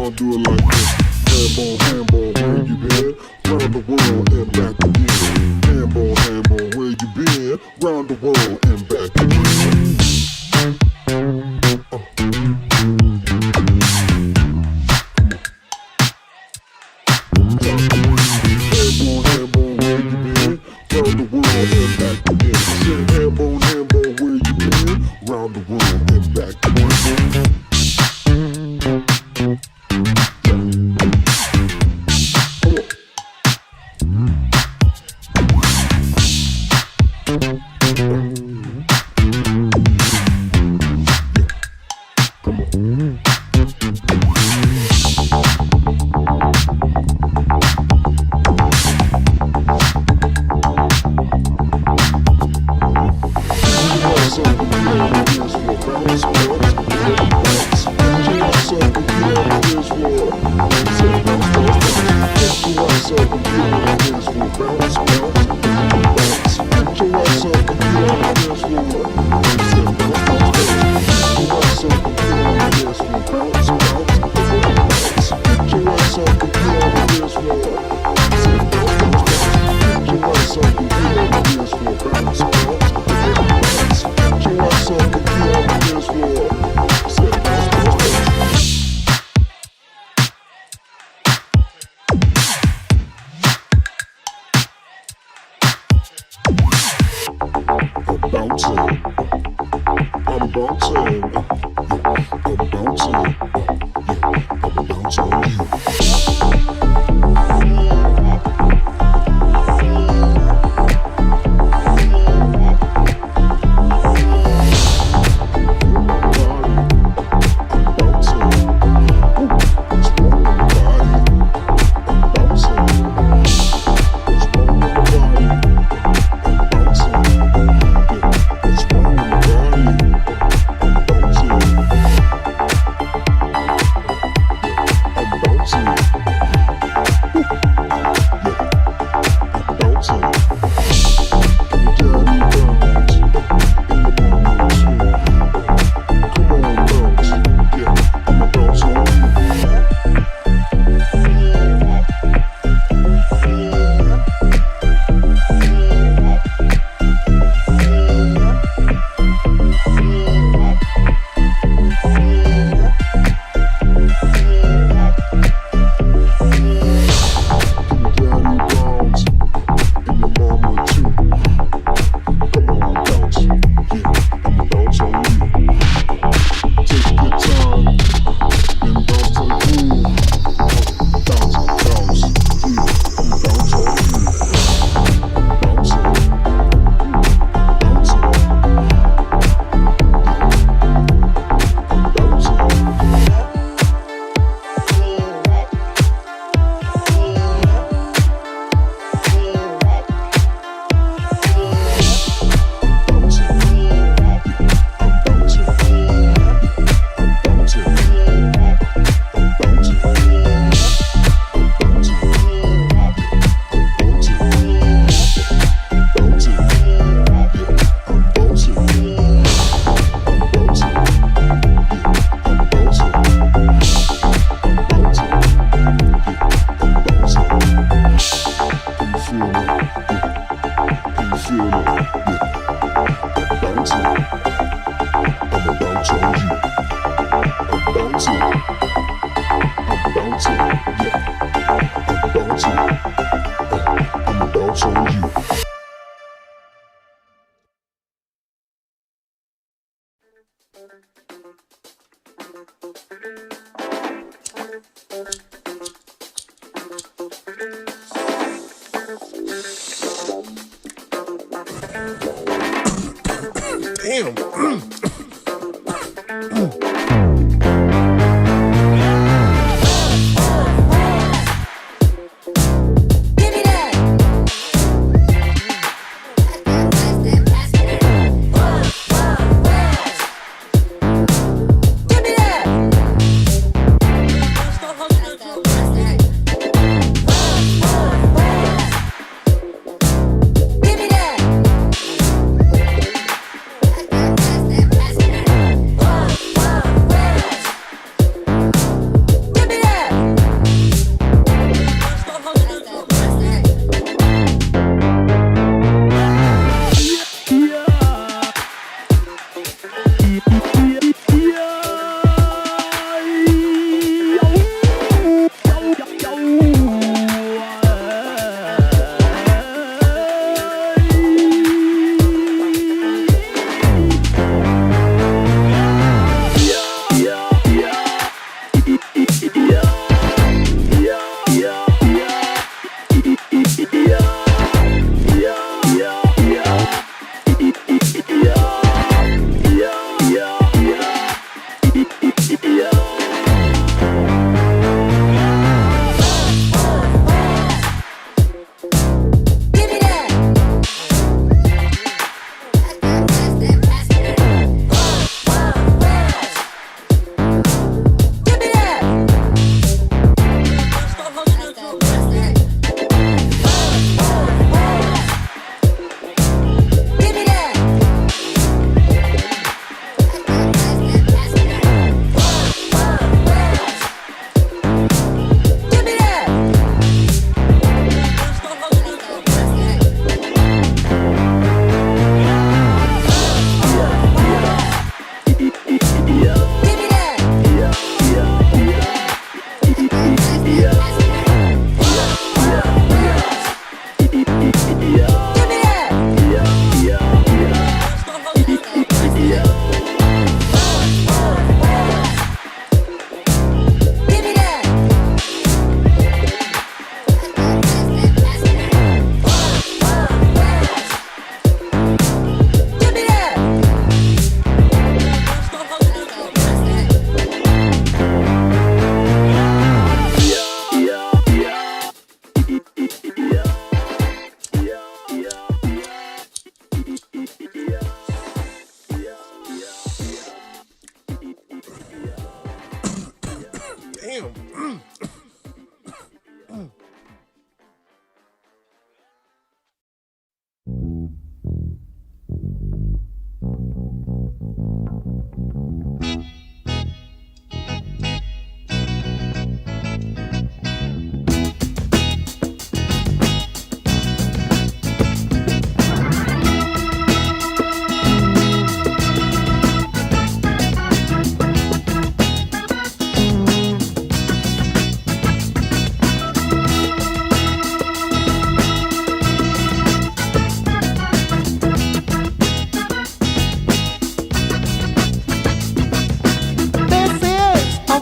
gonna do it like this. Handball, where you been? Round the world and back again. Handball, where you been? Round the world and back again. Handball, where you been? Round the world and back again. Say handball, where you been? Round the world and back again. Damn.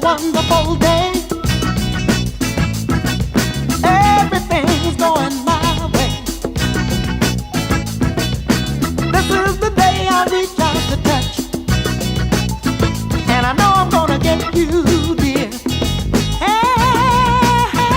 Wonderful day. Everything's going my way. This is the day I reach out to touch, and I know I'm gonna get you, dear. Hey, hey.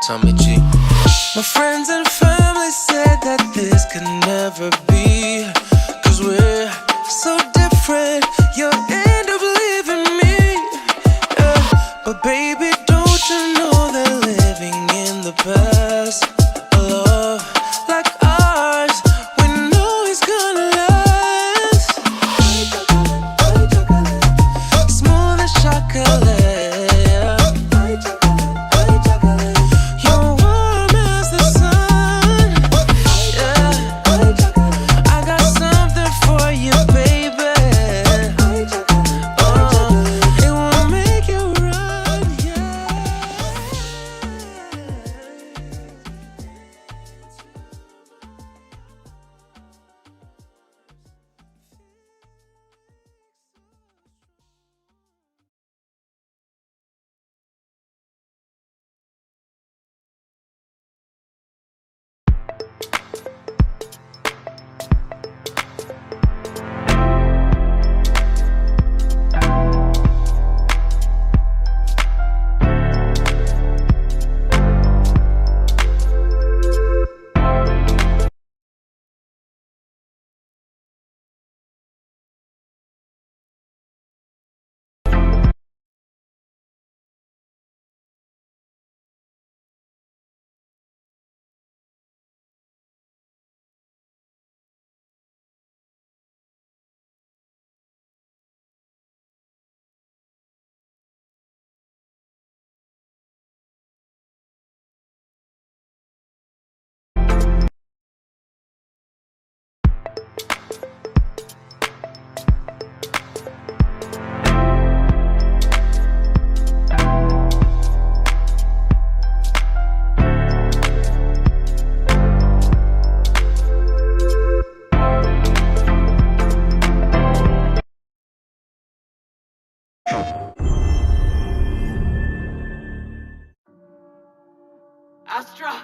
Tommy G. My friends and family said that this could never be, 'cause we're so different, you'll end up leaving me, yeah. But baby, don't you know that living in the past, a love like ours, we know it's gonna last. Smooth as chocolate. Astra!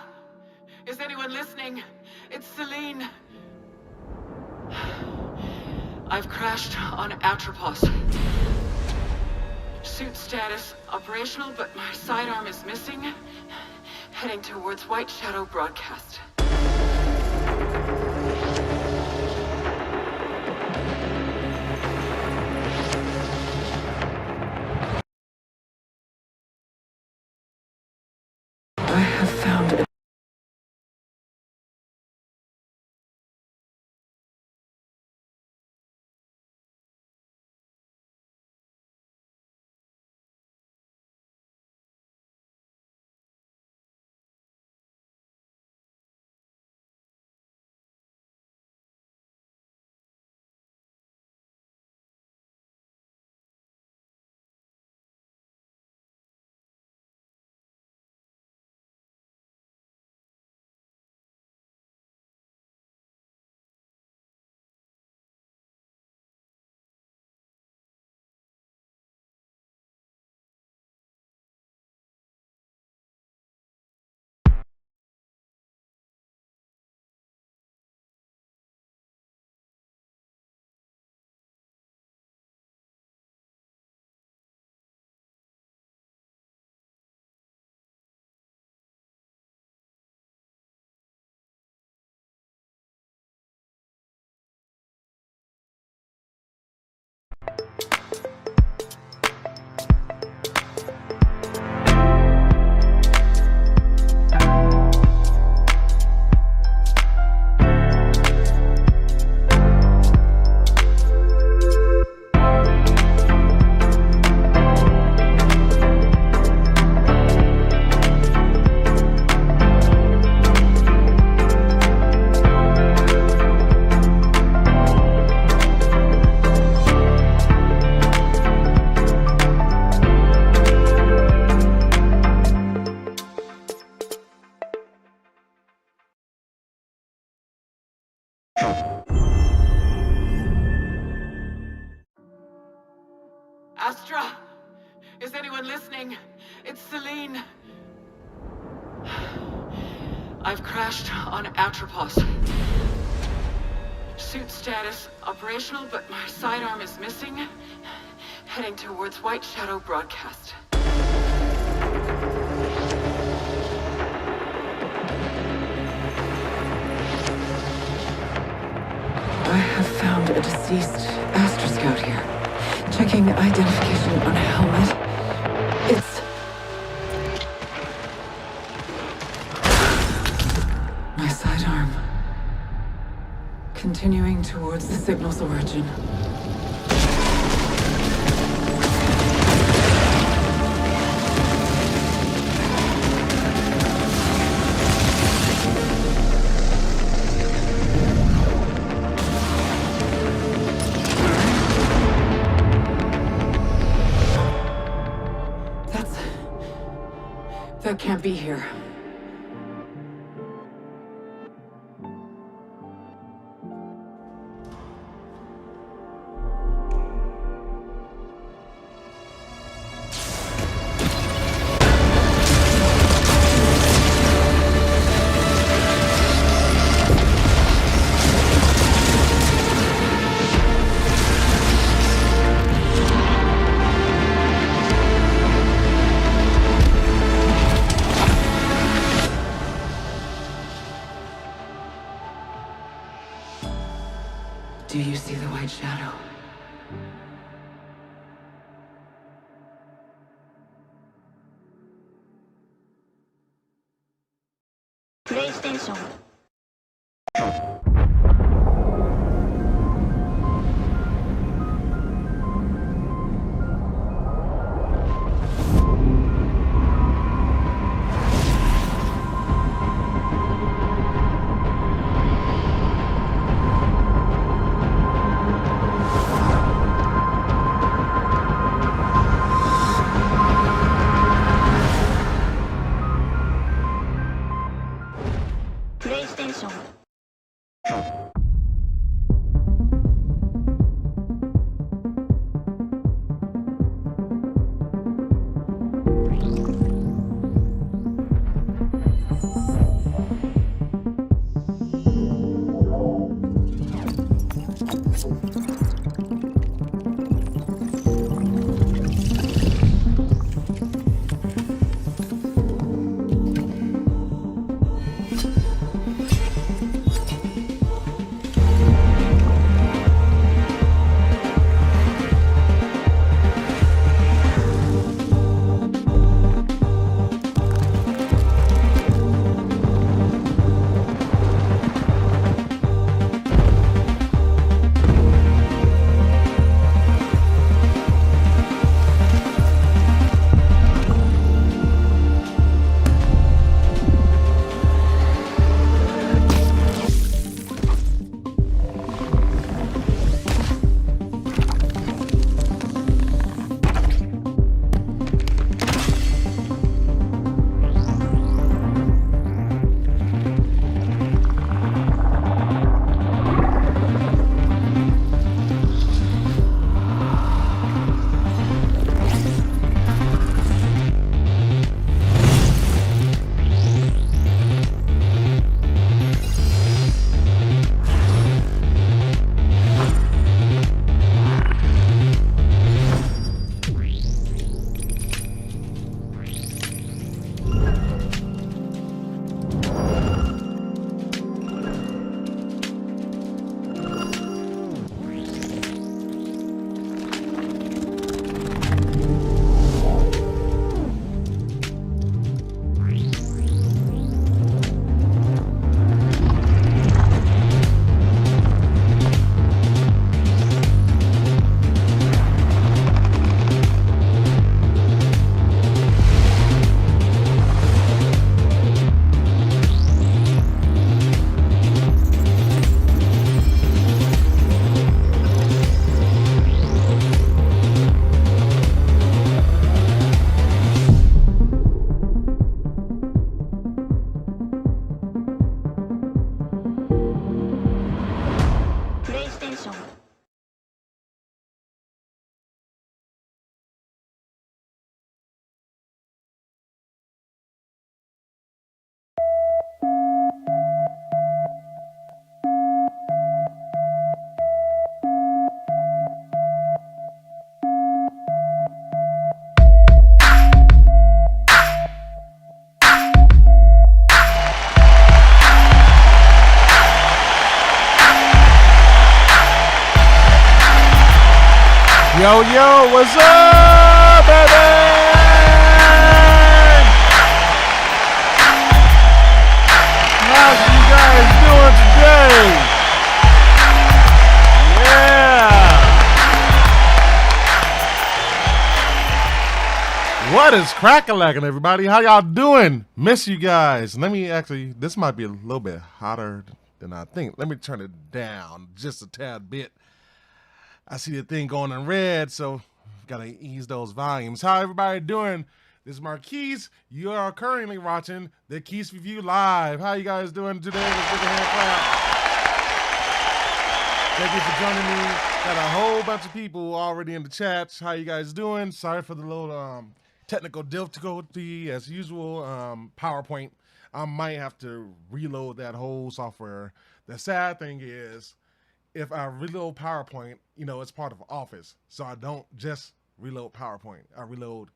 Is anyone listening? It's Celine. I've crashed on Atropos. Suit status operational, but my sidearm is missing. Heading towards White Shadow Broadcast. I have found it. Astra! Is anyone listening? It's Celine. I've crashed on Atropos. Suit status operational, but my sidearm is missing. Heading towards White Shadow Broadcast. I have found a deceased Astra Scout here. Checking identification on a helmet. It's... my sidearm. Continuing towards the signal's origin. That can't be here. Do you see the white shadow? PlayStation. PlayStation. Yo, yo, what's up, baby? How's you guys doing today? Yeah. What is crack-a-lackin', everybody? How y'all doing? Miss you guys. Let me actually, this might be a little bit hotter than I think. Let me turn it down just a tad bit. I see the thing going in red, so gotta ease those volumes. How everybody doing? This is Marquise. You are currently watching the Keyse Review Live. How you guys doing today? Let's give a hand clap. Thank you for joining me. Got a whole bunch of people already in the chat. How you guys doing? Sorry for the little technical difficulty as usual. PowerPoint. I might have to reload that whole software. The sad thing is, if I reload PowerPoint, you know, it's part of Office. So I don't just reload PowerPoint. I reload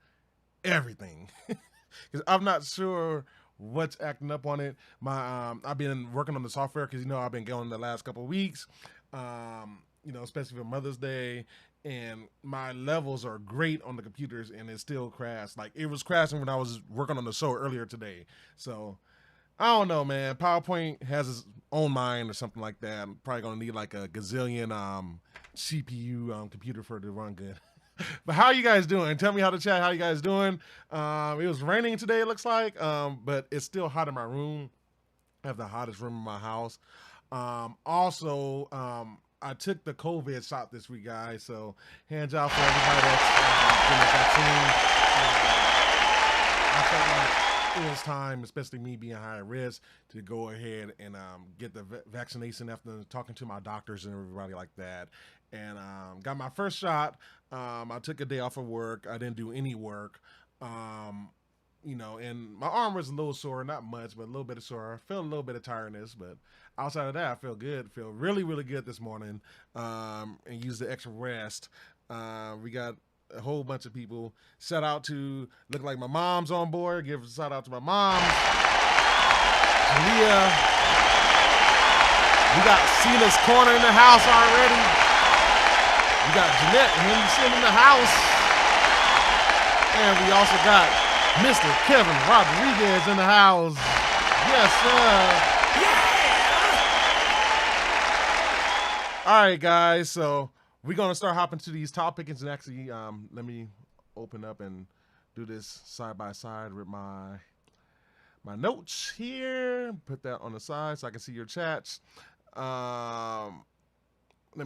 everything. Because I'm not sure what's acting up on it. I've been working on the software because, you know, I've been going the last couple of weeks, you know, especially for Mother's Day. And my levels are great on the computers and it still crashed. Like, it was crashing when I was working on the show earlier today. So I don't know, man. PowerPoint has its own mind or something like that. I'm probably gonna need like a gazillion CPU computer for it to run good. But how you guys doing? Tell me how to chat. How you guys doing? It was raining today, it looks like, but it's still hot in my room. I have the hottest room in my house. Also, I took the COVID shot this week, guys. So hands out for everybody that's getting the vaccine. I felt like it was time, especially me being high risk, to go ahead and get the vaccination after talking to my doctors and everybody like that. And got my first shot. I took a day off of work. I didn't do any work. You know, and my arm was a little sore, not much, but a little bit of sore. I felt a little bit of tiredness, but outside of that, I feel good. Feel really, really good this morning. And use the extra rest. We got a whole bunch of people. Shout out to, look like my mom's on board. Give a shout out to my mom. Jalea. We got Cena's Corner in the house already. We got Jeanette and him sitting in the house. And we also got Mr. Kevin Rodriguez in the house. Yes, sir. Yeah. All right, guys. So we're gonna start hopping to these topics and actually, let me open up and do this side by side with my notes here. Put that on the side so I can see your chats. Let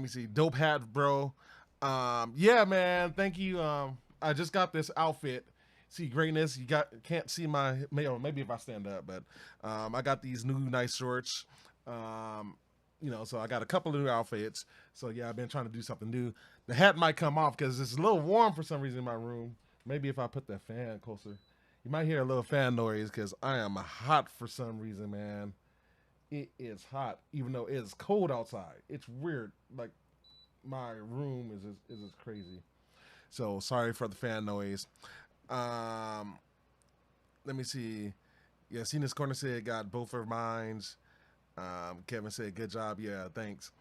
me see. Dope hat, bro. Yeah, man. Thank you. I just got this outfit. See greatness. You can't see my, maybe if I stand up, but I got these new nice shorts. You know, so I got a couple of new outfits. So yeah, I've been trying to do something new. The hat might come off because it's a little warm for some reason in my room. Maybe if I put that fan closer, you might hear a little fan noise because I am hot for some reason, man. It is hot, even though it's cold outside. It's weird. Like, my room is just crazy. So sorry for the fan noise. Let me see. Yeah, Cena's Corner said got both of mines. Kevin said good job. Yeah, thanks.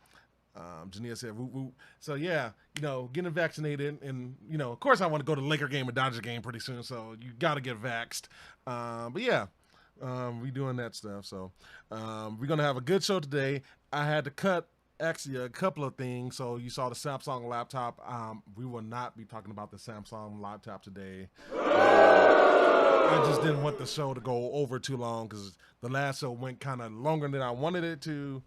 Jania said whoop whoop. So yeah, you know, getting vaccinated, and you know, of course I want to go to the Laker game and Dodger game pretty soon. So you got to get vaxxed. But yeah, we doing that stuff. So we're gonna have a good show today. I had to cut actually a couple of things. So you saw the Samsung laptop. We will not be talking about the Samsung laptop today. I just didn't want the show to go over too long because the last show went kind of longer than I wanted it to.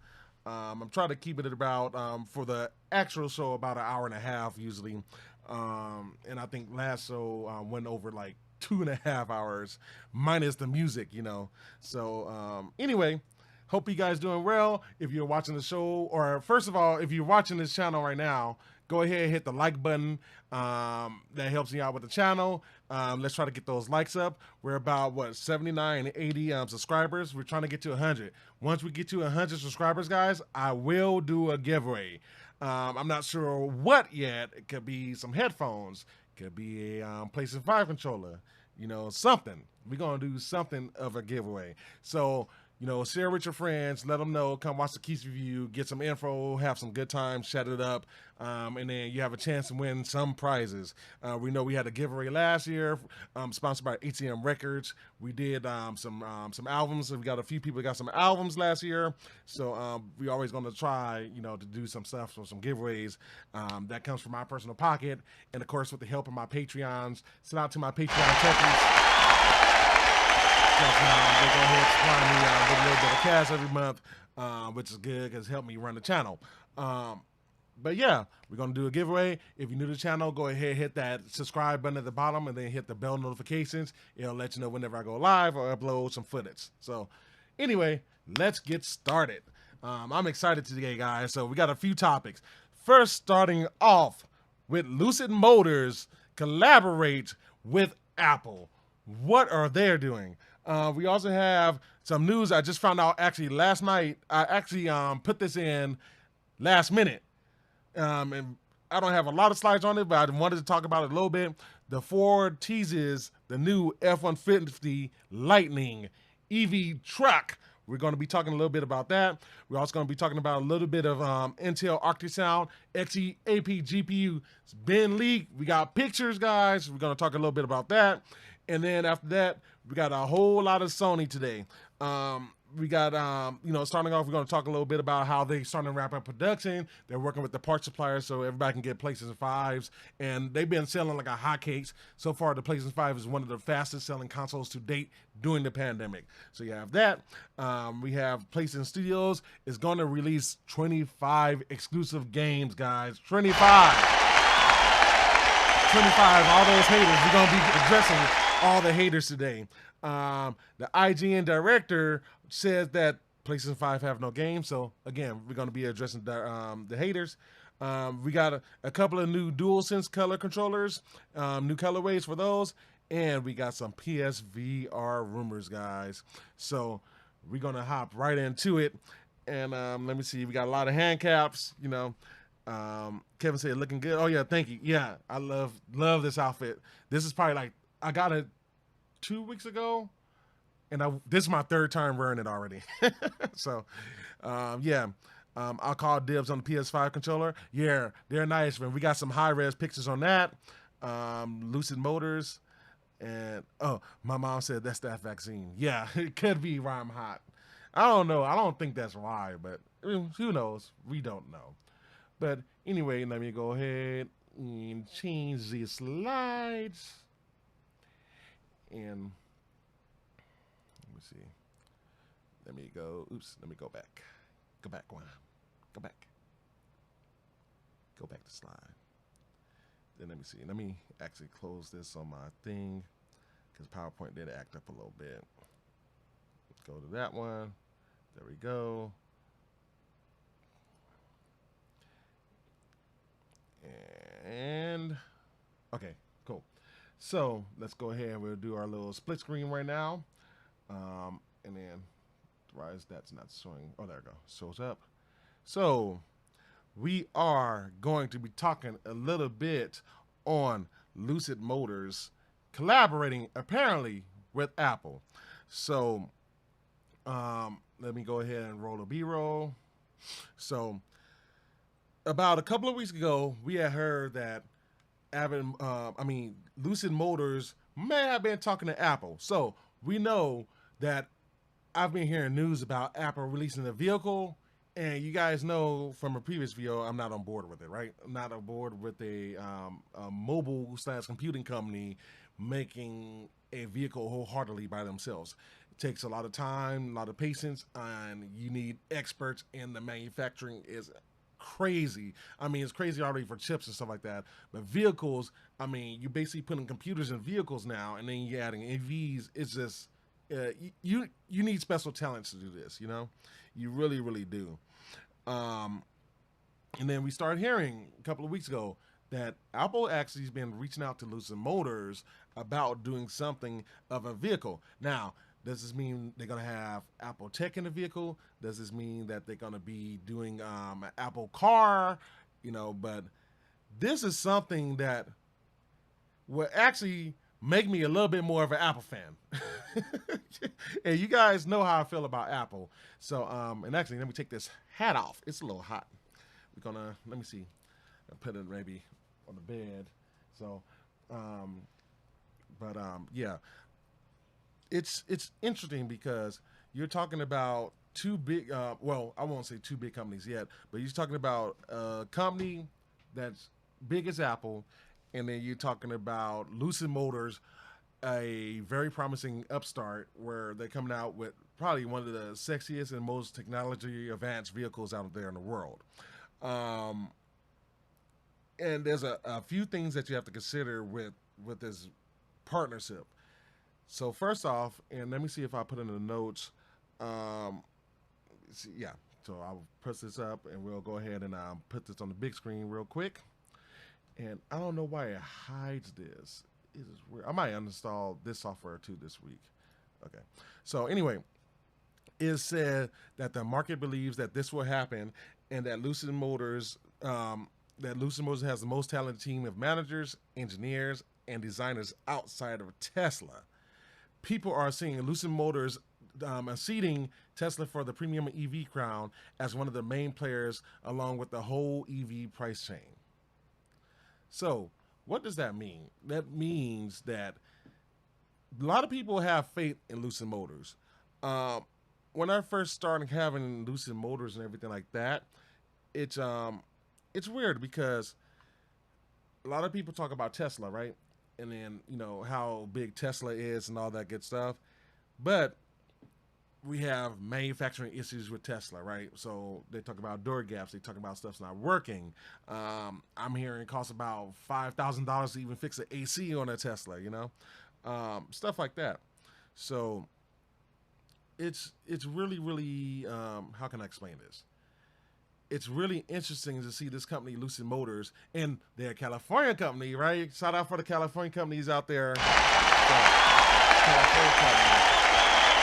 I'm trying to keep it at about, for the actual show, about an hour and a half usually. And I think last show went over like 2.5 hours minus the music, you know. So anyway, hope you guys doing well. If you're watching the show, or first of all, if you're watching this channel right now, go ahead and hit the like button. That helps me out with the channel. Let's try to get those likes up. We're about, what, 79 and 80 subscribers. We're trying to get to 100. Once we get to 100 subscribers, guys, I will do a giveaway. I'm not sure what yet. It could be some headphones. It could be a PS5 controller. You know, something. We're going to do something of a giveaway. So You know, share with your friends, let them know, come watch the Keyse review, get some info, have some good time, shut it up, and then you have a chance to win some prizes. We know we had a giveaway last year, sponsored by IGN Records. We did some albums. We got a few people that got some albums last year, so we always going to try, you know, to do some stuff, so some giveaways. That comes from my personal pocket, and of course with the help of my Patreons. Shout out to my Patreon techies. They go ahead and supply me with a little bit of cash every month, which is good because it helped me run the channel. But yeah, we're going to do a giveaway. If you're new to the channel, go ahead and hit that subscribe button at the bottom and then hit the bell notifications. It'll let you know whenever I go live or upload some footage. So anyway, let's get started. I'm excited today, guys. So we got a few topics. First, starting off with Lucid Motors collaborate with Apple. What are they doing? We also have some news I just found out actually last night. I actually put this in last minute. And I don't have a lot of slides on it, but I wanted to talk about it a little bit. The Ford Teases the new F-150 Lightning EV truck. We're going to be talking a little bit about that. We're also going to be talking about a little bit of Intel Octasound Xe-AP GPU. It's been leaked. We got pictures, guys. We're going to talk a little bit about that. And then after that, we got a whole lot of Sony today. We got, you know, starting off, we're going to talk a little bit about how they're starting to wrap up production. They're working with the parts suppliers so everybody can get PlayStation 5s. And they've been selling like a hotcakes. So far, the PlayStation 5 is one of the fastest selling consoles to date during the pandemic. So you have that. We have PlayStation Studios is going to release 25 exclusive games, guys. 25. All those haters. We're going to be addressing all the haters today. The IGN Director says that PlayStation 5 have no games. So again, we're going to be addressing the haters. We got a couple of new DualSense color controllers, new colorways for those, and we got some PSVR rumors, guys. So we're going to hop right into it. And let me see, we got a lot of hand caps, you know. Kevin said looking good. Oh yeah, thank you. Yeah, I love this outfit. This is probably like, I got it 2 weeks ago, and this is my third time wearing it already. So, yeah, I'll call dibs on the PS5 controller. Yeah, they're nice, man. We got some high-res pictures on that. Lucid Motors, and oh, my mom said that's that vaccine. Yeah, it could be why I'm hot. I don't know. I don't think that's why, but who knows? We don't know. But anyway, let me go ahead and change the slides. And let me see. Let me go. Oops. Let me go back. Go back one. Go back. Go back to slide. Then let me see. Let me actually close this on my thing because PowerPoint did act up a little bit. Go to that one. There we go. And okay, cool. So let's go ahead and we'll do our little split screen right now. And then why is that's not showing? Oh, there we go. Shows up. So we are going to be talking a little bit on Lucid Motors collaborating apparently with Apple. So let me go ahead and roll a B-roll. So about a couple of weeks ago, we had heard that Lucid Motors may have been talking to Apple. So we know that I've been hearing news about Apple releasing a vehicle, and you guys know from a previous video, I'm not on board with it, right? I'm not on board with a mobile/computing company making a vehicle wholeheartedly by themselves. It takes a lot of time, a lot of patience, and you need experts, and the manufacturing is crazy. I mean, it's crazy already for chips and stuff like that. But vehicles, I mean, you're basically putting computers in vehicles now, and then you're adding EVs. It's just you need special talents to do this. You know, you really, really do. And then we started hearing a couple of weeks ago that Apple actually has been reaching out to Lucid Motors about doing something of a vehicle. Now, does this mean they're going to have Apple Tech in the vehicle? Does this mean that they're going to be doing an Apple car? You know, but this is something that will actually make me a little bit more of an Apple fan. And you guys know how I feel about Apple. So, and actually, let me take this hat off. It's a little hot. We're gonna, let me see. I'll put it maybe on the bed. So, yeah. It's interesting because you're talking about two big, well, I won't say two big companies yet, but you're talking about a company that's big as Apple, and then you're talking about Lucid Motors, a very promising upstart where they're coming out with probably one of the sexiest and most technology advanced vehicles out there in the world. And there's a few things that you have to consider with this partnership. So first off, and let me see if I put in the notes. Yeah, so I'll press this up and we'll go ahead and put this on the big screen real quick. And I don't know why it hides this. It is weird. I might uninstall this software too this week. Okay. So anyway, it said that the market believes that this will happen and that Lucid Motors has the most talented team of managers, engineers, and designers outside of Tesla. People are seeing Lucid Motors seeding Tesla for the premium EV crown as one of the main players along with the whole EV price chain. So what does that mean? That means that a lot of people have faith in Lucid Motors. When I first started having Lucid Motors and everything like that, it's weird because a lot of people talk about Tesla, right? And then, you know, how big Tesla is and all that good stuff. But we have manufacturing issues with Tesla, right? So they talk about door gaps. They talk about stuff's not working. I'm hearing it costs about $5,000 to even fix the AC on a Tesla, you know? Stuff like that. So it's really, really, how can I explain this? It's really interesting to see this company, Lucid Motors, and they're a California company, right? Shout out for the California companies out there. California companies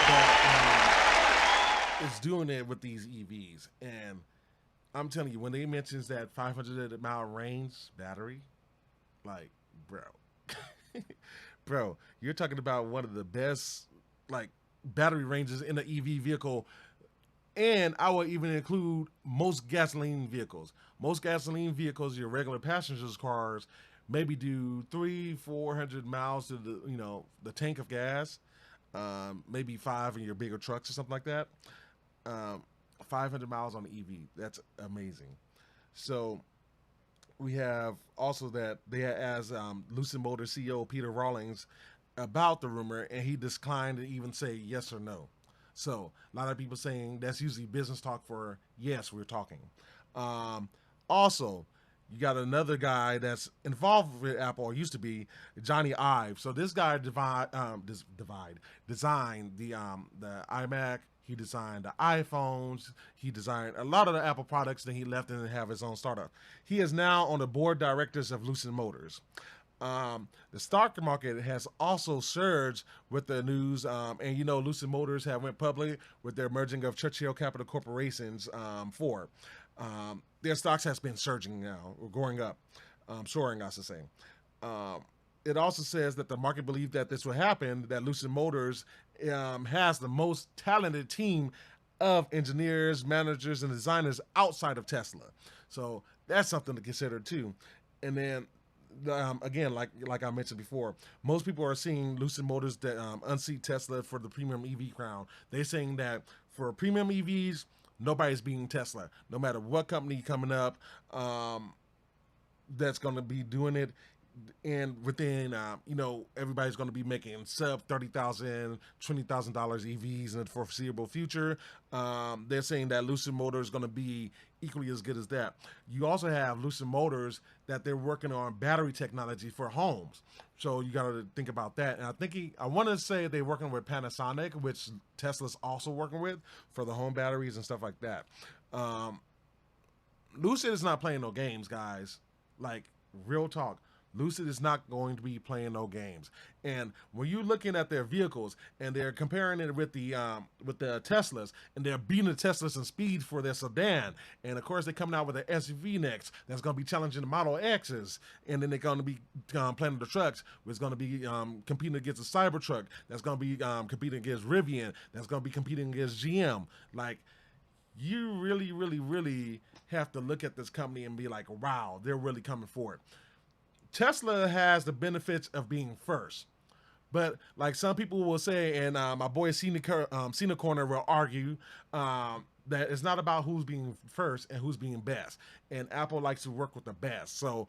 that is doing it with these EVs. And I'm telling you, when they mentions that 500-mile range battery, like, bro, you're talking about one of the best, like, battery ranges in an EV vehicle. And I would even include most gasoline vehicles. Most gasoline vehicles, your regular passengers cars, maybe do 300-400 miles to the tank of gas. Maybe 5 in your bigger trucks or something like that. 500 miles on the EV. That's amazing. So we have also that they asked Lucid Motors CEO Peter Rawlings about the rumor, and he declined to even say yes or no. So a lot of people saying that's usually business talk for yes, we're talking. Also, you got another guy that's involved with Apple, or used to be, Johnny Ive. So this guy designed the iMac. He designed the iPhones. He designed a lot of the Apple products. Then he left and have his own startup. He is now on the board of directors of Lucid Motors. The stock market has also surged with the news, and Lucid Motors have went public with their merging of Churchill Capital Corporations. Their stocks has been surging now, or going up, soaring, I should say. It also says that the market believed that this would happen, that Lucid Motors has the most talented team of engineers, managers, and designers outside of Tesla. So that's something to consider too. And then again, like I mentioned before, most people are seeing Lucid Motors that unseat Tesla for the premium EV crown. They're saying that for premium EVs, nobody's beating Tesla. No matter what company coming up that's going to be doing it. And within, everybody's going to be making sub $30,000, $20,000 EVs in the foreseeable future. They're saying that Lucid Motors is going to be equally as good as that. You also have Lucid Motors that they're working on battery technology for homes. So you got to think about that. And I want to say they're working with Panasonic, which Tesla's also working with for the home batteries and stuff like that. Lucid is not playing no games, guys. Like, real talk. Lucid is not going to be playing no games. And when you're looking at their vehicles and they're comparing it with the Teslas, and they're beating the Teslas in speed for their sedan, and of course they're coming out with an SUV next that's going to be challenging the Model X's, and then they're going to be planning the trucks, which is going to be competing against the Cybertruck, that's going to be competing against Rivian, that's going to be competing against GM. Like, you really, really, really have to look at this company and be like, wow, they're really coming for it. Tesla has the benefits of being first, but like some people will say, and my boy Cena Corner will argue that it's not about who's being first and who's being best, and Apple likes to work with the best. So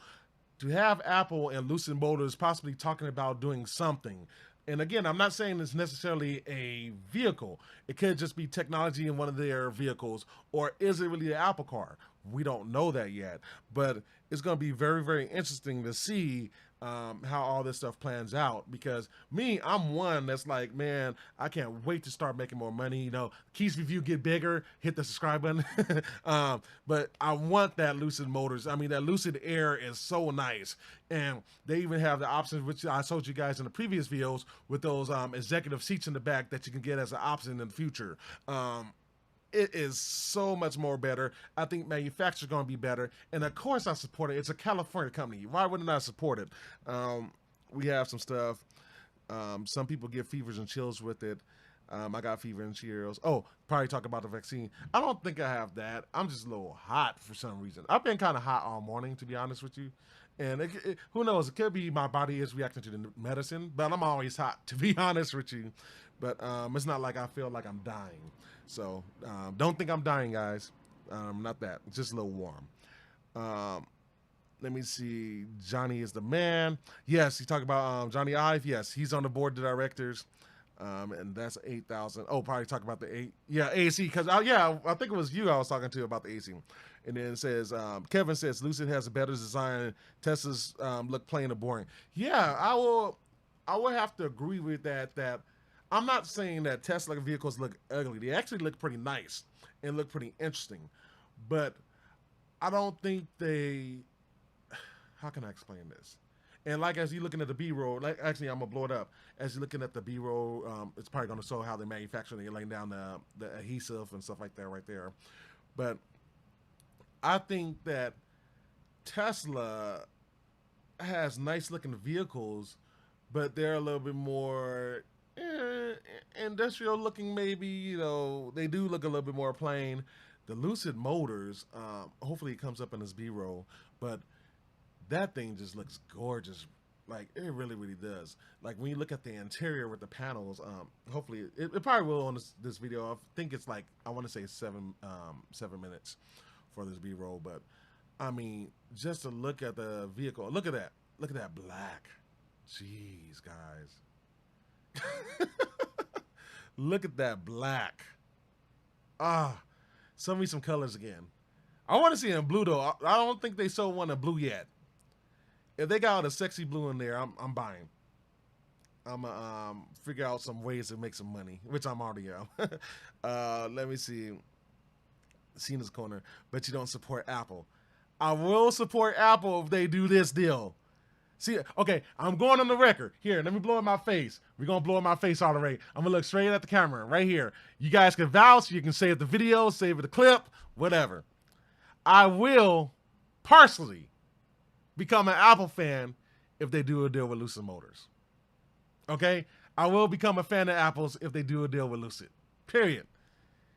to have Apple and Lucid Motors possibly talking about doing something, and again, I'm not saying it's necessarily a vehicle. It could just be technology in one of their vehicles, or is it really an Apple car? We don't know that yet, but it's going to be very, very interesting to see how all this stuff plans out, because I'm one that's like, man, I can't wait to start making more money. You know, Keyse review get bigger, hit the subscribe button. But I want that Lucid Motors. I mean, that Lucid Air is so nice, and they even have the options, which I told you guys in the previous videos, with those executive seats in the back that you can get as an option in the future. It is so much more better. I think manufacturer's going to be better. And of course I support it. It's a California company. Why wouldn't I support it? We have some stuff. Some people get fevers and chills with it. I got fever and chills. Oh, probably talk about the vaccine. I don't think I have that. I'm just a little hot for some reason. I've been kind of hot all morning, to be honest with you. And who knows? It could be my body is reacting to the medicine, but I'm always hot, to be honest with you. But it's not like I feel like I'm dying. So don't think I'm dying, guys. Not that. It's just a little warm. Let me see. Johnny is the man. Yes, he talked about Johnny Ive. Yes, he's on the board of directors. And that's 8,000. Oh, probably talk about the 8. Yeah, AC. Because, I think it was you I was talking to about the AC. And then it says, Kevin says, Lucid has a better design. Tesla's look plain and boring. Yeah, I will have to agree with that. I'm not saying that Tesla vehicles look ugly. They actually look pretty nice and look pretty interesting. But I don't think they... How can I explain this? And like, as you're looking at the B-roll, like, actually, I'm going to blow it up. As you're looking at the B-roll, it's probably going to show how they manufacture it. They're laying down the adhesive and stuff like that right there. But I think that Tesla has nice-looking vehicles, but they're a little bit more... industrial looking, maybe. You know, they do look a little bit more plain. The Lucid Motors, hopefully it comes up in this B-roll, but that thing just looks gorgeous. Like, it really, really does. Like, when you look at the interior with the panels, hopefully it probably will on this video. I think it's like, I want to say 7 minutes for this B-roll, but I mean, just to look at the vehicle, look at that black. Jeez, guys. Look at that black. Send me some colors again. I want to see it in blue though. I don't think they sold one in blue yet. If they got a sexy blue in there, I'm buying. I'm gonna figure out some ways to make some money, which I'm already am. Let me see. Cena's Corner, but you don't support Apple. I will support Apple if they do this deal. See, okay, I'm going on the record. Here, let me blow in my face. We're going to blow in my face all the way. I'm going to look straight at the camera right here. You guys can vouch. You can save the video, save the clip, whatever. I will partially become an Apple fan if they do a deal with Lucid Motors. Okay? I will become a fan of Apple's if they do a deal with Lucid. Period.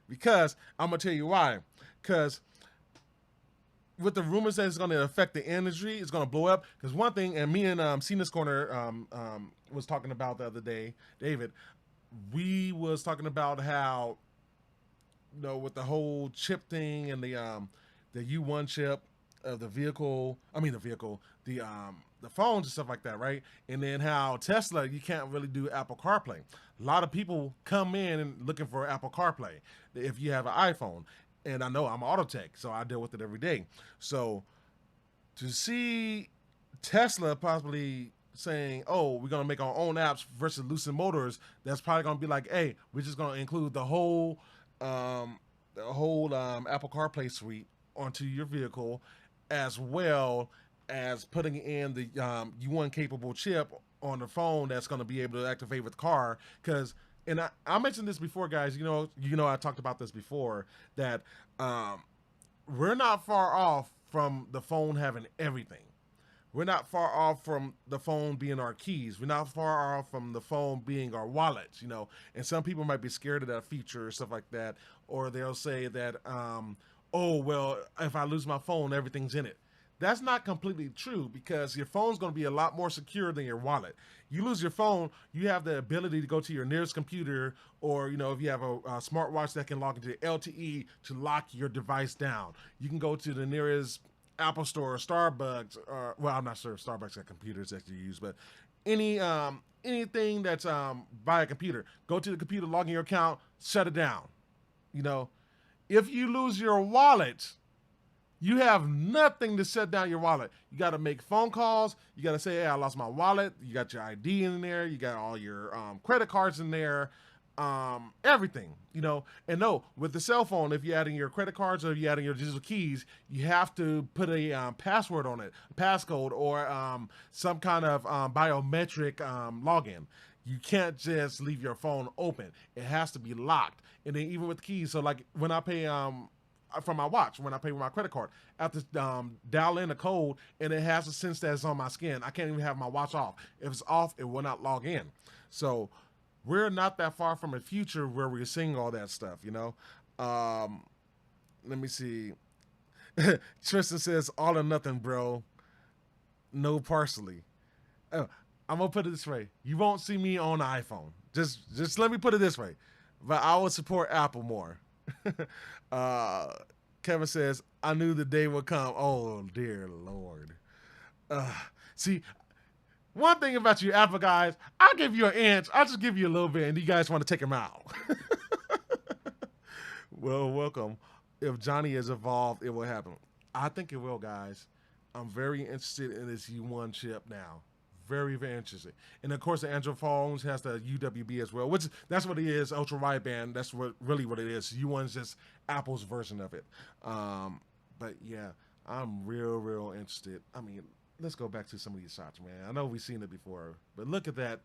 Because I'm going to tell you why. Because with the rumors that it's going to affect the industry, it's going to blow up. Because one thing, and me and Cena's Corner was talking about the other day, David, we was talking about how, you know, with the whole chip thing and the U1 chip of the vehicle, the phones and stuff like that, right? And then how Tesla, you can't really do Apple CarPlay. A lot of people come in and looking for Apple CarPlay if you have an iPhone. And I know I'm auto tech, so I deal with it every day. So to see Tesla possibly saying, oh, we're going to make our own apps versus Lucid Motors, that's probably going to be like, hey, we're just going to include the whole Apple CarPlay suite onto your vehicle, as well as putting in the U1 capable chip on the phone that's going to be able to activate with the car. Because, and I mentioned this before, guys. I talked about this before, that we're not far off from the phone having everything. We're not far off from the phone being our keys. We're not far off from the phone being our wallets, And some people might be scared of that feature or stuff like that. Or they'll say that, oh, well, if I lose my phone, everything's in it. That's not completely true, because your phone's going to be a lot more secure than your wallet. You lose your phone, you have the ability to go to your nearest computer, or, if you have a smartwatch that can log into LTE to lock your device down. You can go to the nearest Apple Store or Starbucks, or, well, I'm not sure if Starbucks got computers that you use, but anything that's by a computer, go to the computer, log in your account, shut it down. If you lose your wallet, you have nothing to shut down your wallet. You got to make phone calls. You got to say, hey, I lost my wallet. You got your ID in there. You got all your credit cards in there. Everything, and no, with the cell phone, if you're adding your credit cards or you're adding your digital keys, you have to put a password on it, a passcode, or some kind of biometric login. You can't just leave your phone open. It has to be locked. And then even with keys, so like when I pay from my watch, when I pay with my credit card, I have to dial in a code, and it has a sense that it's on my skin. I can't even have my watch off. If it's off, it will not log in. So we're not that far from a future where we're seeing all that stuff, Let me see. Tristan says, all or nothing, bro. No parsley. Oh, I'm going to put it this way. You won't see me on an iPhone. Just let me put it this way. But I will support Apple more. Kevin says, I knew the day would come. Oh, dear Lord. See, one thing about you Apple guys, I'll give you an inch. I'll just give you a little bit, and you guys want to take him out. Well, welcome. If Johnny is involved, it will happen. I think it will, guys. I'm very interested in this U1 chip now. Very, very interested. And of course, the Android phones has the UWB as well, which that's what it is, ultra wideband. That's really what it is. U1's just Apple's version of it. But yeah, I'm real interested. I mean, let's go back to some of these shots, man. I know we've seen it before, but look at that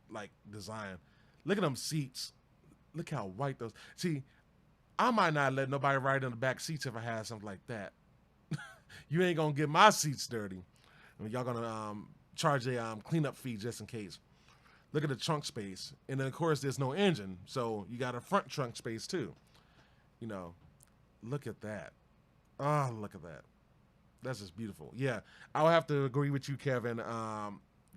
design. Look at them seats. Look how white those. See, I might not let nobody ride in the back seats if I had something like that. You ain't gonna get my seats dirty. I mean, y'all gonna charge a cleanup fee just in case. Look at the trunk space, and then of course there's no engine, so you got a front trunk space too. Look at that. Oh, look at that. That's just beautiful. Yeah, I'll have to agree with you, Kevin.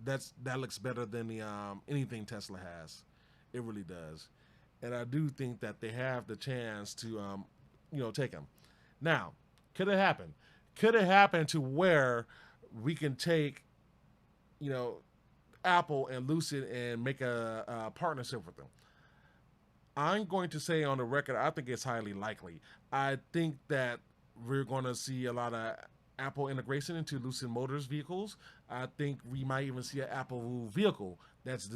That looks better than the anything Tesla has. It really does, and I do think that they have the chance to take them. Now, could it happen? Could it happen to where we can take Apple and Lucid and make a partnership with them? I'm going to say on the record, I think it's highly likely. I think that we're going to see a lot of Apple integration into Lucid Motors vehicles. I think we might even see an Apple vehicle that's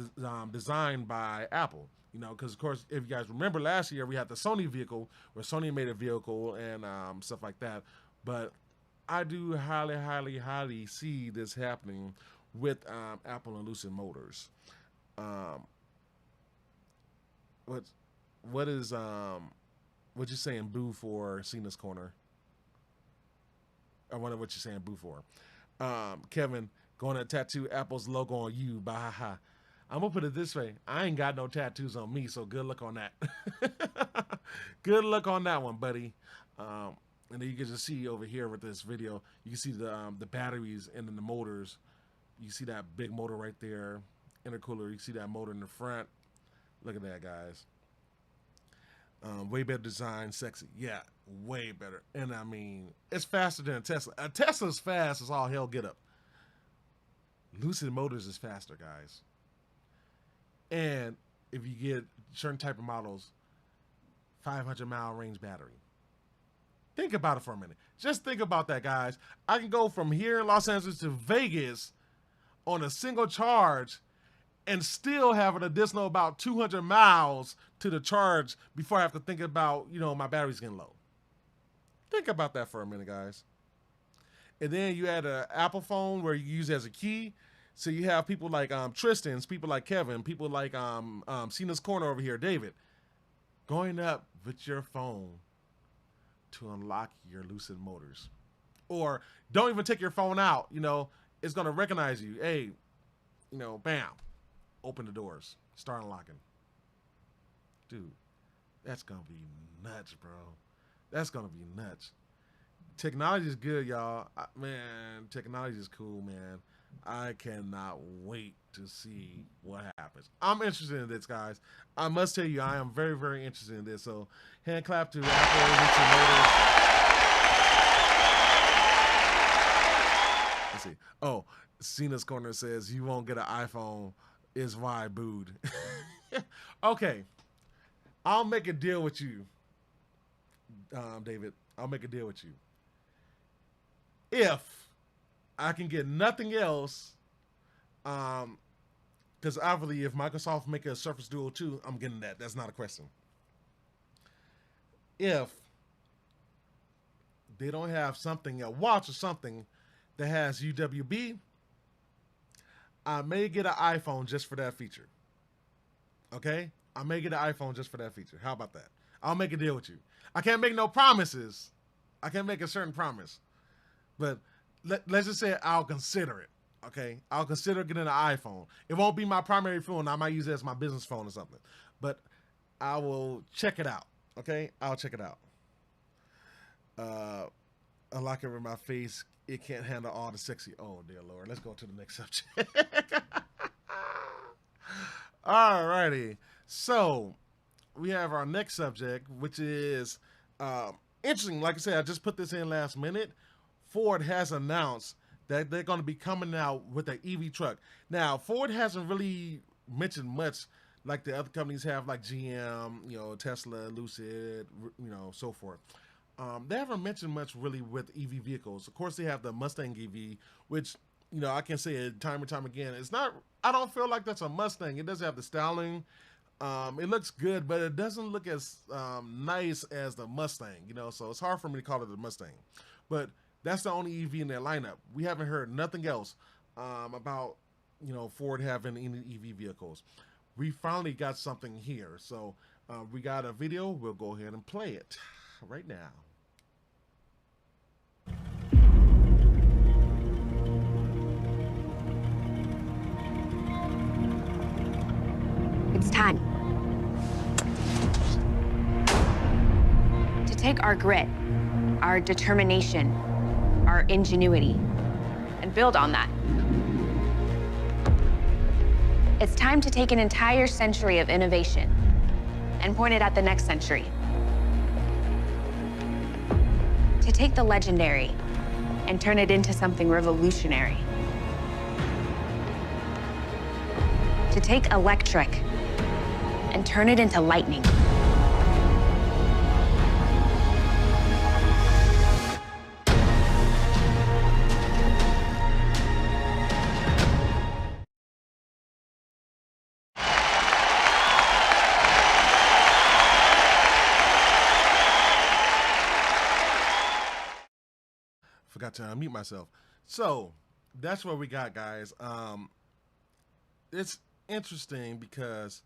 designed by Apple. Because of course, if you guys remember last year, we had the Sony vehicle where Sony made a vehicle and stuff like that. But I do highly see this happening with Apple and Lucid Motors. What you saying boo for Cena's Corner? I wonder what you're saying boo for. Kevin, going to tattoo Apple's logo on you. Bahaha. I'm going to put it this way. I ain't got no tattoos on me, so good luck on that. Good luck on that one, buddy. And then you can just see over here with this video, you can see the batteries and then the motors. You see that big motor right there, intercooler. You see that motor in the front. Look at that, guys. Way better design, sexy. Yeah, way better. And I mean, it's faster than a Tesla. A Tesla's fast as all hell get up. Lucid Motors is faster, guys. And if you get certain type of models, 500-mile range battery. Think about it for a minute. Just think about that, guys. I can go from here in Los Angeles to Vegas on a single charge and still have an additional about 200 miles to the charge before I have to think about, my battery's getting low. Think about that for a minute, guys. And then you had an Apple phone where you use it as a key. So you have people like Tristan's, people like Kevin, people like Cena's Corner over here, David, going up with your phone to unlock your Lucid Motors. Or don't even take your phone out. You know, it's going to recognize you. Hey, you know, bam, open the doors, start unlocking. Dude, that's going to be nuts, bro. That's going to be nuts. Technology is good, y'all. Man, technology is cool, man. I cannot wait to see what happens. I'm interested in this, guys. I must tell you, I am very, very interested in this. So, hand clap to Apple, Lucid Motors. Let's see. Oh, Cena's Corner says you won't get an iPhone. Is why booed. Okay, I'll make a deal with you, David. I'll make a deal with you. If I can get nothing else, because obviously if Microsoft make a Surface Duo 2, I'm getting that. That's not a question. If they don't have something, a watch or something that has UWB, I may get an iPhone just for that feature. Okay? I may get an iPhone just for that feature. How about that? I'll make a deal with you. I can't make no promises. I can't make a certain promise. But let's just say I'll consider it, okay? I'll consider getting an iPhone. It won't be my primary phone. I might use it as my business phone or something. But I will check it out, okay? I'll check it out. I like it with my face. It can't handle all the sexy. Oh, dear Lord. Let's go to the next subject. Alrighty. So, we have our next subject, which is interesting. Like I said, I just put this in last minute. Ford has announced that they're going to be coming out with an EV truck. Now, Ford hasn't really mentioned much like the other companies have, like GM, you know, Tesla, Lucid, you know, so forth. They haven't mentioned much really with EV vehicles. Of course, they have the Mustang EV, which, you know, I can say it time and time again. It's not, I don't feel like that's a Mustang. It doesn't have the styling. It looks good, but it doesn't look as nice as the Mustang, you know, so it's hard for me to call it a Mustang. But that's the only EV in their lineup. We haven't heard nothing else about, you know, Ford having any EV vehicles. We finally got something here. So we got a video. We'll go ahead and play it right now. It's time to take our grit, our determination, our ingenuity, and build on that. It's time to take an entire century of innovation and point it at the next century. To take the legendary and turn it into something revolutionary. To take electric and turn it into lightning. Forgot to unmute myself. So that's what we got, guys. It's interesting because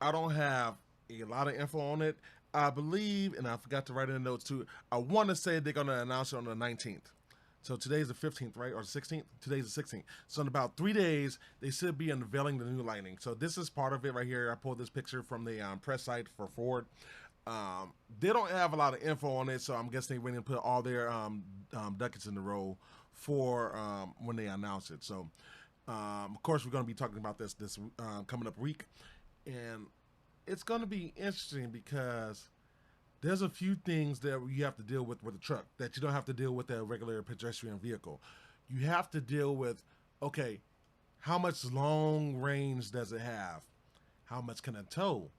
I don't have a lot of info on it. I believe, and I forgot to write in the notes too, I want to say they're going to announce it on the 19th. So today's the 15th, right? Or the 16th? Today's the 16th. So in about 3 days, they should be unveiling the new Lightning. So this is part of it right here. I pulled this picture from the press site for Ford. They don't have a lot of info on it, so I'm guessing they're waiting to put all their ducats in the row for when they announce it. So, of course, we're going to be talking about this coming up week. And it's going to be interesting because there's a few things that you have to deal with a truck that you don't have to deal with a regular pedestrian vehicle. You have to deal with, okay, how much long range does it have? How much can it tow?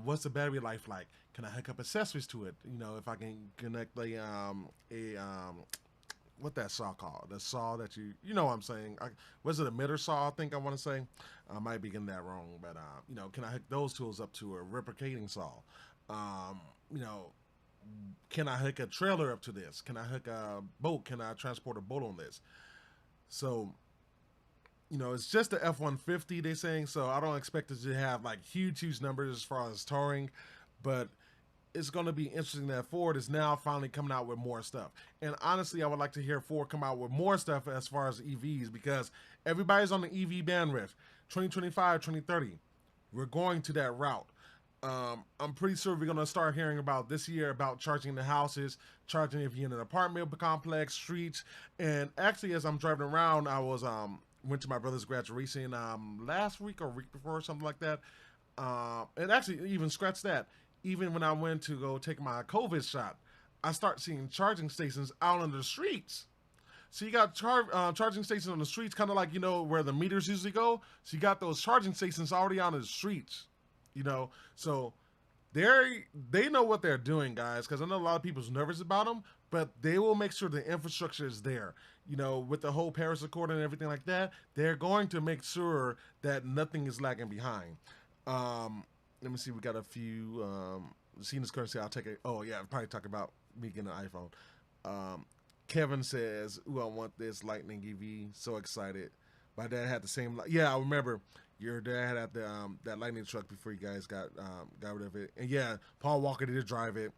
What's the battery life like? Can I hook up accessories to it? You know, if I can connect what that saw called? The saw that you know what I'm saying? Was it a emitter saw? I think I want to say. I might be getting that wrong, but you know, can I hook those tools up to a reciprocating saw? You know, can I hook a trailer up to this? Can I hook a boat? Can I transport a boat on this? So, it's just the F-150 they're saying, so I don't expect it to have like huge numbers as far as touring, but it's going to be interesting that Ford is now finally coming out with more stuff. And honestly, I would like to hear Ford come out with more stuff as far as EVs, because everybody's on the EV bandwidth. 2025, 2030, we're going to that route. I'm pretty sure we're going to start hearing about this year about charging the houses, charging if you're in an apartment complex, streets. And actually, as I'm driving around, I was went to my brother's graduation last week or week before, something like that. And actually, even scratch that. Even when I went to go take my COVID shot, I start seeing charging stations out on the streets. So you got charging stations on the streets, kind of like, where the meters usually go. So you got those charging stations already on the streets, So they know what they're doing, guys, because I know a lot of people's nervous about them, but they will make sure the infrastructure is there. With the whole Paris Accord and everything like that, they're going to make sure that nothing is lagging behind. Let me see. We got a few. Seeing this currency, I'll take it. Oh yeah, I'll probably talk about me getting an iPhone. Kevin says, "Ooh, I want this Lightning EV. So excited." My dad had the same. Yeah, I remember your dad had that Lightning truck before you guys got rid of it. And yeah, Paul Walker did drive it.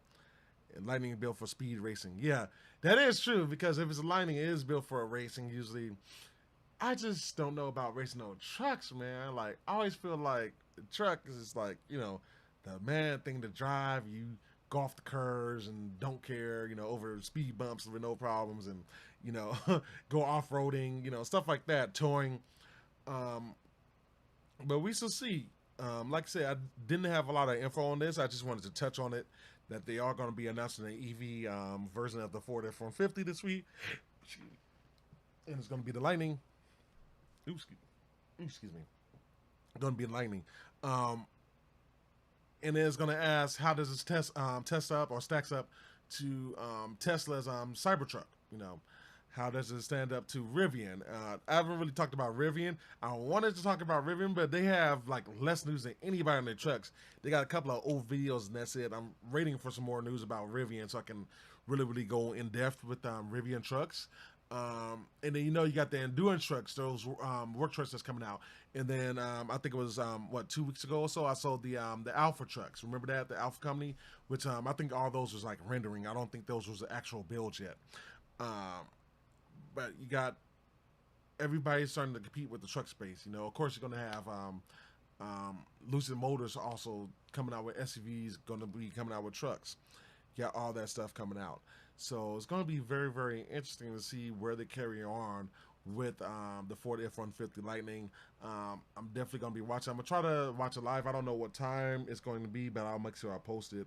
And Lightning built for speed racing. Yeah, that is true, because if it's a Lightning, it is built for a racing usually. I just don't know about racing on trucks, man. Like, I always feel like the truck is just like, the man thing to drive. You go off the curves and don't care, over speed bumps with no problems, and, go off-roading, stuff like that, towing. But we shall see. Like I said, I didn't have a lot of info on this. I just wanted to touch on it, that they are going to be announcing an EV version of the Ford F-150 this week. And it's going to be the Lightning. Excuse me. Going to be Lightning. And it's going to ask, how does this test up or stacks up to Tesla's Cybertruck? How does it stand up to Rivian? I haven't really talked about Rivian. I wanted to talk about Rivian, but they have like less news than anybody on their trucks. They got a couple of old videos, and that's it. I'm waiting for some more news about Rivian so I can really go in depth with Rivian trucks. And then, you got the endurance trucks, those work trucks that's coming out. And then I think it was 2 weeks ago or so, I saw the Alpha trucks. Remember that, the Alpha company, which I think all those was like rendering. I don't think those was the actual builds yet. But you got everybody starting to compete with the truck space. Of course, you're gonna have Lucid Motors also coming out with SUVs, gonna be coming out with trucks. You got all that stuff coming out. So it's going to be very, very interesting to see where they carry on with the Ford F-150 Lightning. I'm definitely going to be watching. I'm going to try to watch it live. I don't know what time it's going to be, but I'll make sure I post it.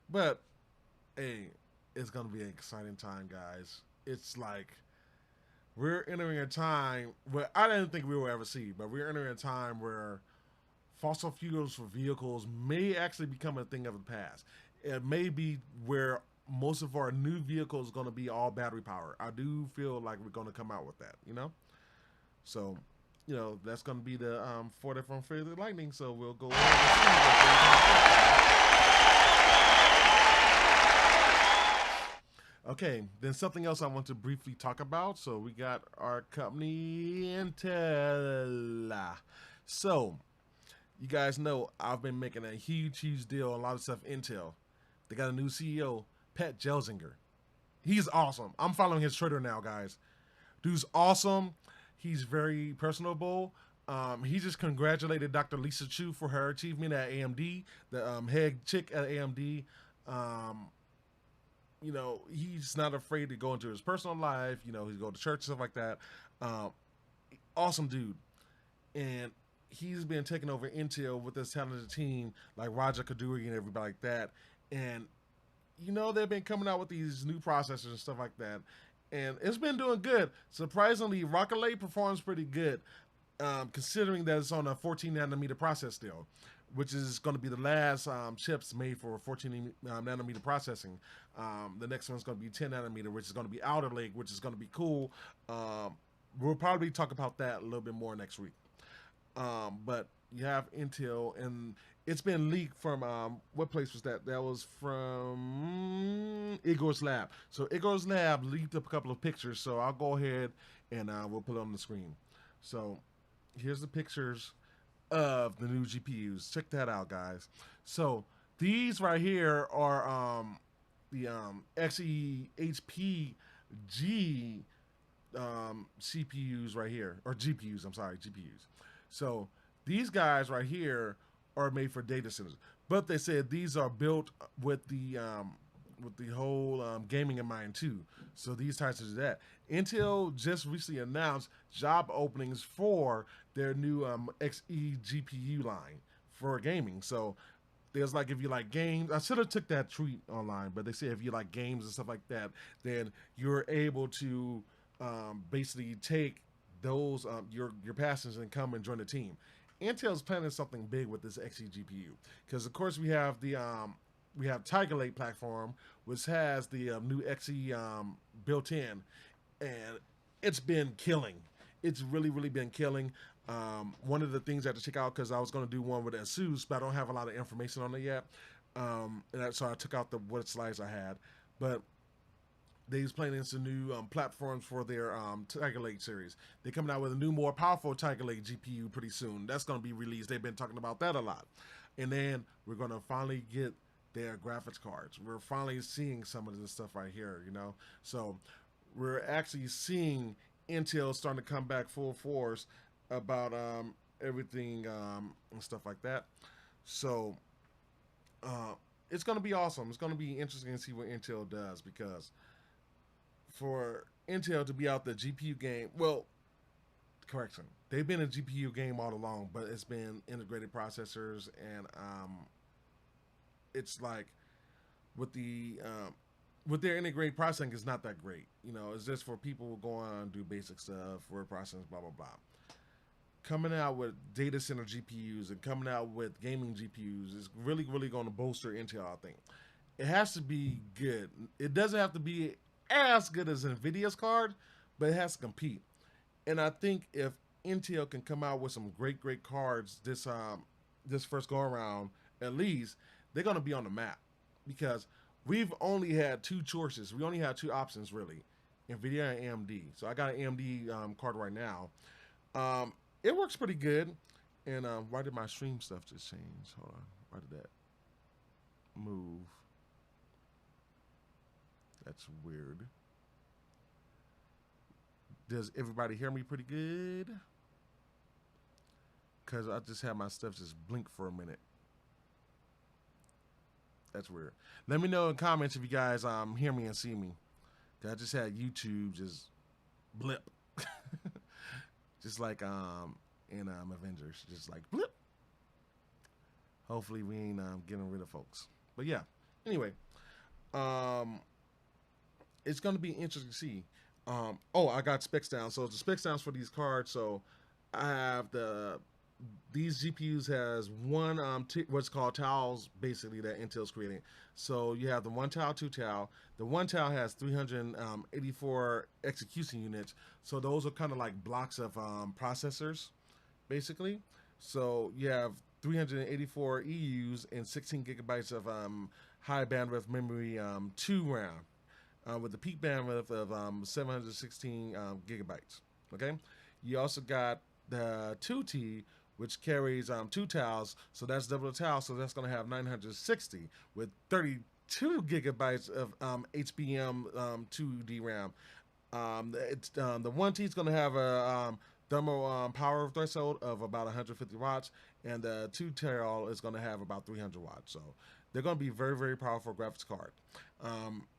But, hey, it's going to be an exciting time, guys. It's like we're entering a time where I didn't think we would ever see, but we're entering a time where fossil fuels for vehicles may actually become a thing of the past. It may be where most of our new vehicles going to be all battery power. I do feel like we're going to come out with that, So, that's going to be the Ford F-150 Lightning. So we'll go ahead and see. Okay, then something else I want to briefly talk about. So we got our company Intel. So you guys know I've been making a huge deal, a lot of stuff Intel. They got a new CEO, Pat Gelsinger. He's awesome. I'm following his Twitter now, guys. Dude's awesome. He's very personable. He just congratulated Dr. Lisa Chu for her achievement at AMD, the head chick at AMD. He's not afraid to go into his personal life. He's go to church, stuff like that. Awesome dude. And he's been taking over Intel with this talented team like Raja Kaduri and everybody like that. And, they've been coming out with these new processors and stuff like that. And it's been doing good. Surprisingly, Rocket Lake performs pretty good, considering that it's on a 14-nanometer process still, which is going to be the last chips made for 14-nanometer processing. The next one's going to be 10-nanometer, which is going to be Outer Lake, which is going to be cool. We'll probably talk about that a little bit more next week. But you have Intel, and it's been leaked from what place was that? That was from Igor's Lab. So Igor's Lab leaked up a couple of pictures. So I'll go ahead and we'll put it on the screen. So here's the pictures of the new GPUs. Check that out, guys. So these right here are the Xe HP G CPUs right here, or GPUs. I'm sorry, GPUs. So these guys right here are made for data centers, but they said these are built with the whole gaming in mind too. So these types of that. Intel just recently announced job openings for their new Xe GPU line for gaming. So there's like, if you like games, I should have took that tweet online, but they say if you like games and stuff like that, then you're able to basically take those your passions and come and join the team. Intel's planning something big with this Xe GPU, because of course we have Tiger Lake platform, which has the new Xe built in, and it's been killing. It's really been killing. One of the things I had to check out, because I was going to do one with ASUS, but I don't have a lot of information on it yet, so I took out what slides I had. But they's planning some new platforms for their Tiger Lake series. They're coming out with a new, more powerful Tiger Lake GPU pretty soon. That's going to be released. They've been talking about that a lot. And then we're going to finally get their graphics cards. We're finally seeing some of this stuff right here, you know. So we're actually seeing Intel starting to come back full force about everything and stuff like that. So it's going to be awesome. It's going to be interesting to see what Intel does, because for Intel to be out the GPU game, well, correction, they've been a GPU game all along, but it's been integrated processors, and it's like with their integrated processing is not that great. You know, it's just for people who go on and do basic stuff, word processing, blah blah blah. Coming out with data center GPUs and coming out with gaming GPUs is really going to bolster Intel, I think. It has to be good. It doesn't have to be as good as NVIDIA's card, but it has to compete. And I think if Intel can come out with some great cards this first go around, at least they're going to be on the map, because we've only had two choices. We only had two options really, NVIDIA and AMD. So I got an AMD card right now. It works pretty good. And why did my stream stuff just change? Hold on. Why did that move? That's weird. Does everybody hear me pretty good? Because I just had my stuff just blink for a minute. That's weird. Let me know in comments if you guys hear me and see me. I just had YouTube just blip. Just like in Avengers. Just like blip. Hopefully we ain't getting rid of folks. But yeah. Anyway. It's going to be interesting to see. Oh, I got specs down. So the specs down for these cards. So I have these GPUs has one what's called tiles, basically, that Intel's creating. So you have the 1 tile, 2 tile. The 1 tile has 384 execution units. So those are kind of like blocks of processors, basically. So you have 384 EUs and 16 gigabytes of high bandwidth memory 2 RAM. With the peak bandwidth of 716 gigabytes. Okay, you also got the 2T, which carries 2 tiles, so that's double the tile, so that's going to have 960 with 32 gigabytes of HBM 2 DRAM. The 1T is going to have a thermal power threshold of about 150 watts, and the 2 tile is going to have about 300 watts. So they're going to be very powerful graphics card.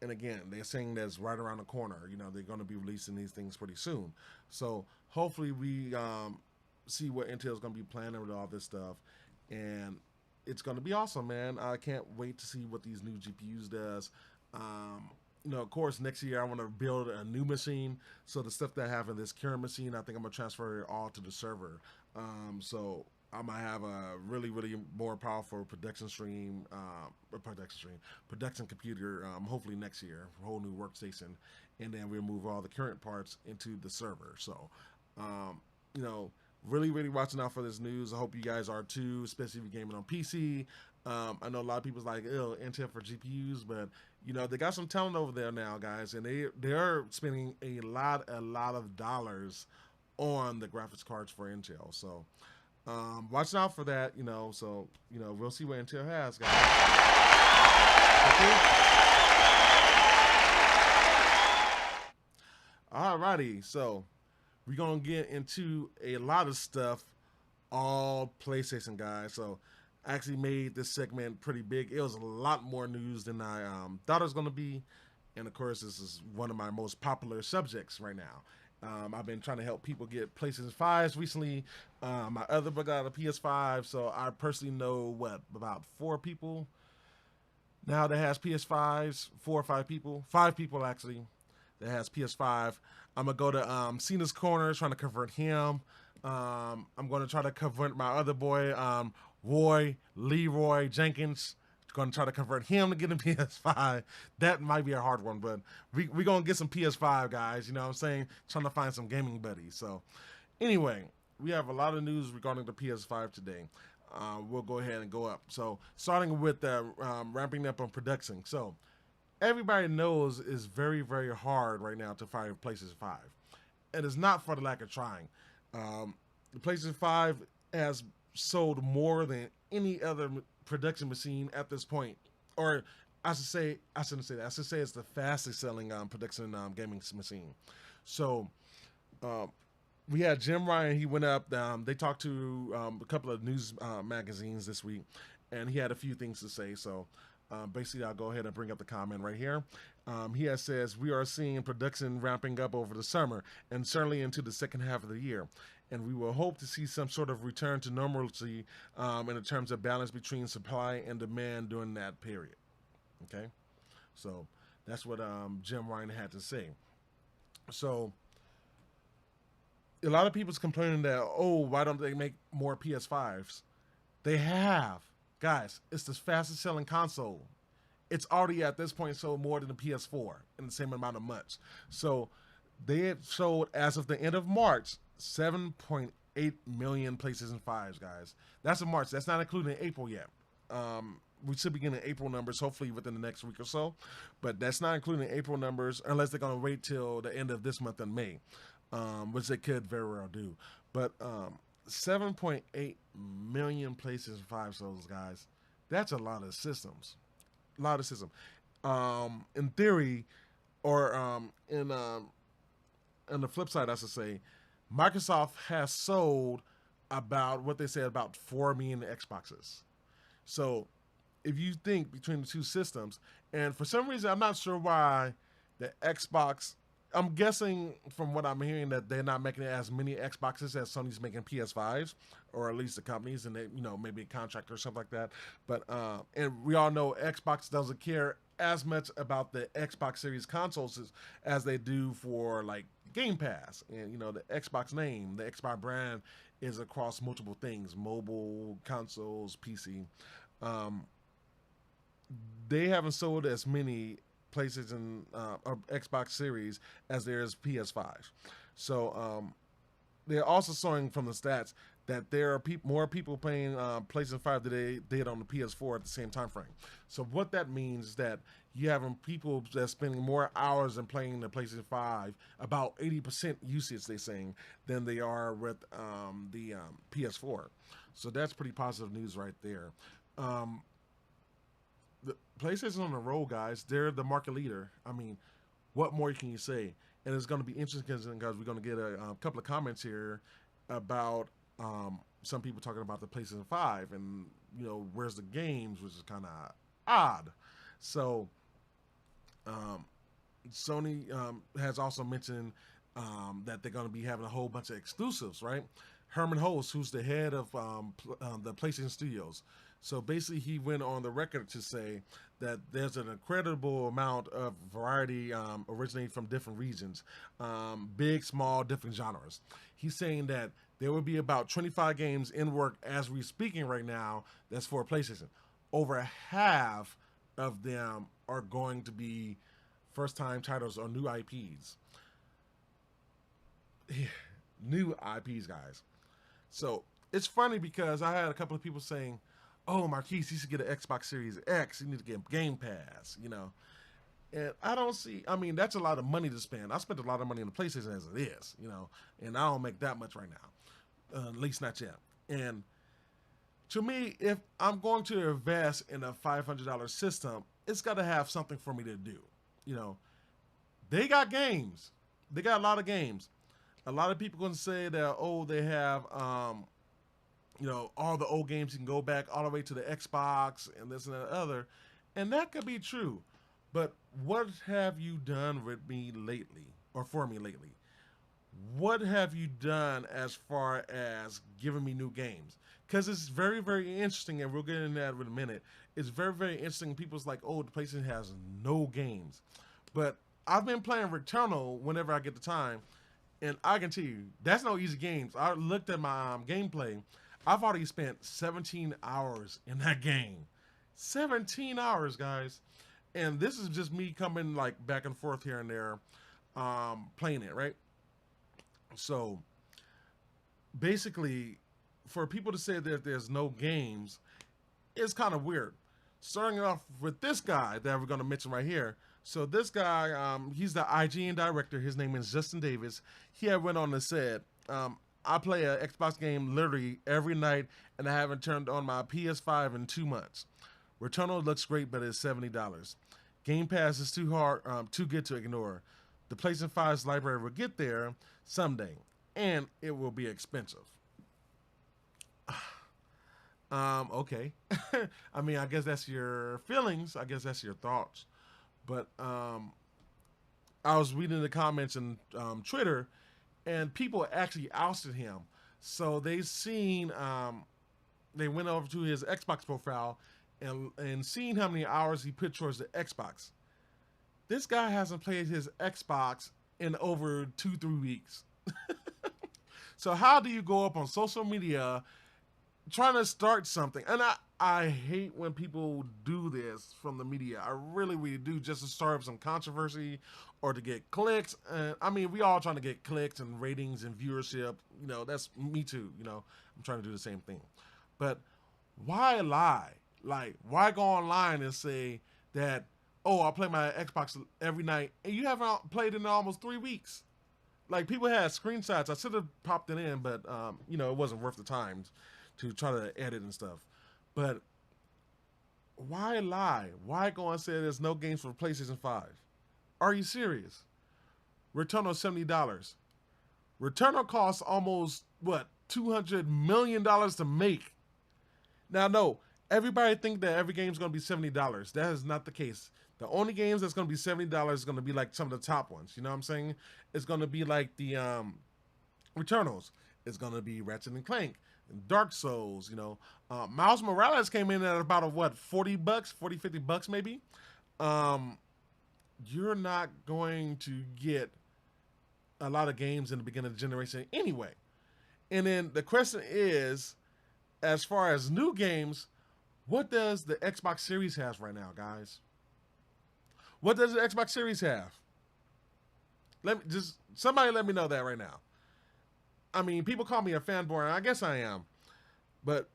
And again, they're saying that's right around the corner. You know, they're going to be releasing these things pretty soon. So hopefully we see what Intel's going to be planning with all this stuff. And it's going to be awesome, man. I can't wait to see what these new GPUs does. You know, of course, next year I want to build a new machine. So the stuff that I have in this current machine, I think I'm going to transfer it all to the server. So I might have a really more powerful production computer, hopefully next year, a whole new workstation, and then we'll move all the current parts into the server. So, you know, really watching out for this news. I hope you guys are too, especially if you're gaming on PC. I know a lot of people's like, ew, Intel for GPUs, but you know, they got some talent over there now, guys, and they're spending a lot of dollars on the graphics cards for Intel. So watch out for that, you know. So, you know, we'll see what Intel has, guys. Okay. Alrighty, so we're gonna get into a lot of stuff, all PlayStation, guys. So I actually made this segment pretty big. It was a lot more news than I thought it was gonna be, and of course, this is one of my most popular subjects right now. I've been trying to help people get PlayStation 5s recently. My other book got a PS5, so I personally know about 4 people now that has PS5s. 4 or 5 people, 5 people actually that has PS5. I'm gonna go to Cena's Corner, trying to convert him. I'm gonna try to convert my other boy, Leroy Jenkins. Going to try to convert him to get a PS5. That might be a hard one, but we're going to get some PS5 guys, you know what I'm saying? Trying to find some gaming buddies. So anyway, we have a lot of news regarding the PS5 today. We'll go ahead and go up. So starting with ramping up on production. So everybody knows it's very hard right now to find a PlayStation 5. And it's not for the lack of trying. The PlayStation 5 has sold more than any other production machine at this point, or I shouldn't say that. I should say it's the fastest selling production gaming machine. So we had Jim Ryan. He went up. They talked to a couple of news magazines this week, and he had a few things to say. So basically, I'll go ahead and bring up the comment right here. He says, we are seeing production ramping up over the summer and certainly into the second half of the year. And we will hope to see some sort of return to normalcy in terms of balance between supply and demand during that period. Okay? So that's what Jim Ryan had to say. So a lot of people's complaining that, oh, why don't they make more PS5s? They have. Guys, it's the fastest selling console. It's already at this point sold more than the PS4 in the same amount of months. So they had sold, as of the end of March, 7.8 million PlayStation 5s, guys. That's in March. That's not including April yet. We should be getting April numbers hopefully within the next week or so, but that's not including April numbers unless they're going to wait till the end of this month in May, which they could very well do. But 7.8 million PlayStation 5 sales, guys. That's a lot of systems. A lot of systems. In theory, or in the flip side, I should say, Microsoft has sold about what they said about 4 million Xboxes. So if you think between the two systems, and for some reason, I'm not sure why the Xbox, I'm guessing from what I'm hearing that they're not making as many Xboxes as Sony's making PS5s, or at least the companies, and they, you know, maybe a contract or something like that. But and we all know Xbox doesn't care as much about the Xbox Series consoles as they do for like Game Pass. And you know, the Xbox name, the Xbox brand is across multiple things: mobile, consoles, PC. They haven't sold as many PlayStation or Xbox Series as there is PS5s. So they're also showing from the stats that there are more people playing PlayStation 5 than they did on the PS4 at the same time frame. So what that means is that you having people that's spending more hours in playing the PlayStation 5, about 80% usage they're saying, than they are with the PS4. So that's pretty positive news right there. The PlayStation on the roll, guys. They're the market leader. I mean, what more can you say? And it's going to be interesting because we're going to get a couple of comments here about some people talking about the PlayStation 5 and, you know, where's the games, which is kind of odd. So Sony has also mentioned that they're going to be having a whole bunch of exclusives, right? Herman Host, who's the head of the PlayStation Studios. So basically, he went on the record to say that there's an incredible amount of variety originating from different regions, big, small, different genres. He's saying that there will be about 25 games in work as we're speaking right now that's for PlayStation. Over half of them are going to be first-time titles or new IPs. New IPs, guys. So it's funny because I had a couple of people saying, "Oh, Marquise, you should get an Xbox Series X. You need to get Game Pass." And I don't see. I mean, that's a lot of money to spend. I spent a lot of money on the PlayStation as it is, and I don't make that much right now, at least not yet. And to me, if I'm going to invest in a $500 system, it's got to have something for me to do. They got games. They got a lot of games. A lot of people going to say that, oh, they have, all the old games. You can go back all the way to the Xbox and this and that other. And that could be true. But what have you done with me lately, or for me lately? What have you done as far as giving me new games? Because it's very, very interesting, and we'll get into that in a minute. It's very, very interesting. People's like, oh, the PlayStation has no games. But I've been playing Returnal whenever I get the time, and I can tell you, that's no easy games. I looked at my gameplay. I've already spent 17 hours in that game. 17 hours, guys. And this is just me coming like back and forth here and there, playing it, right? So basically, for people to say that there's no games, it's kind of weird. Starting off with this guy that we're going to mention right here. So this guy, he's the IGN director. His name is Justin Davis. He had went on and said, I play an Xbox game literally every night, and I haven't turned on my PS5 in 2 months. Returnal looks great, but it's $70. Game Pass is too good to ignore. The PlayStation 5's library will get there someday, and it will be expensive. Okay. I mean, I guess that's your feelings. I guess that's your thoughts. But I was reading the comments on Twitter, and people actually ousted him. So they went over to his Xbox profile and seen how many hours he put towards the Xbox. This guy hasn't played his Xbox in over 2-3 weeks. So how do you go up on social media trying to start something? And I hate when people do this from the media. I really, really do, just to start some controversy or to get clicks. And I mean, we all trying to get clicks and ratings and viewership. That's me too. I'm trying to do the same thing. But why lie? Like, why go online and say that, oh, I play my Xbox every night, and you haven't played in almost 3 weeks? Like, people had screenshots. I should have popped it in, but, it wasn't worth the time to try to edit and stuff. But why lie? Why go and say there's no games for PlayStation 5? Are you serious? Returnal $70. Returnal costs almost, $200 million to make. Now, no. Everybody think that every game is going to be $70. That is not the case. The only games that's going to be $70 is going to be like some of the top ones. You know what I'm saying? It's going to be like the Returnals. It's going to be Ratchet and Clank, Dark Souls. Miles Morales came in at about $40, $50 maybe. You're not going to get a lot of games in the beginning of the generation anyway. And then the question is, as far as new games, what does the Xbox Series have right now, guys? What does the Xbox Series have? Somebody let me know that right now. I mean, people call me a fanboy, and I guess I am. But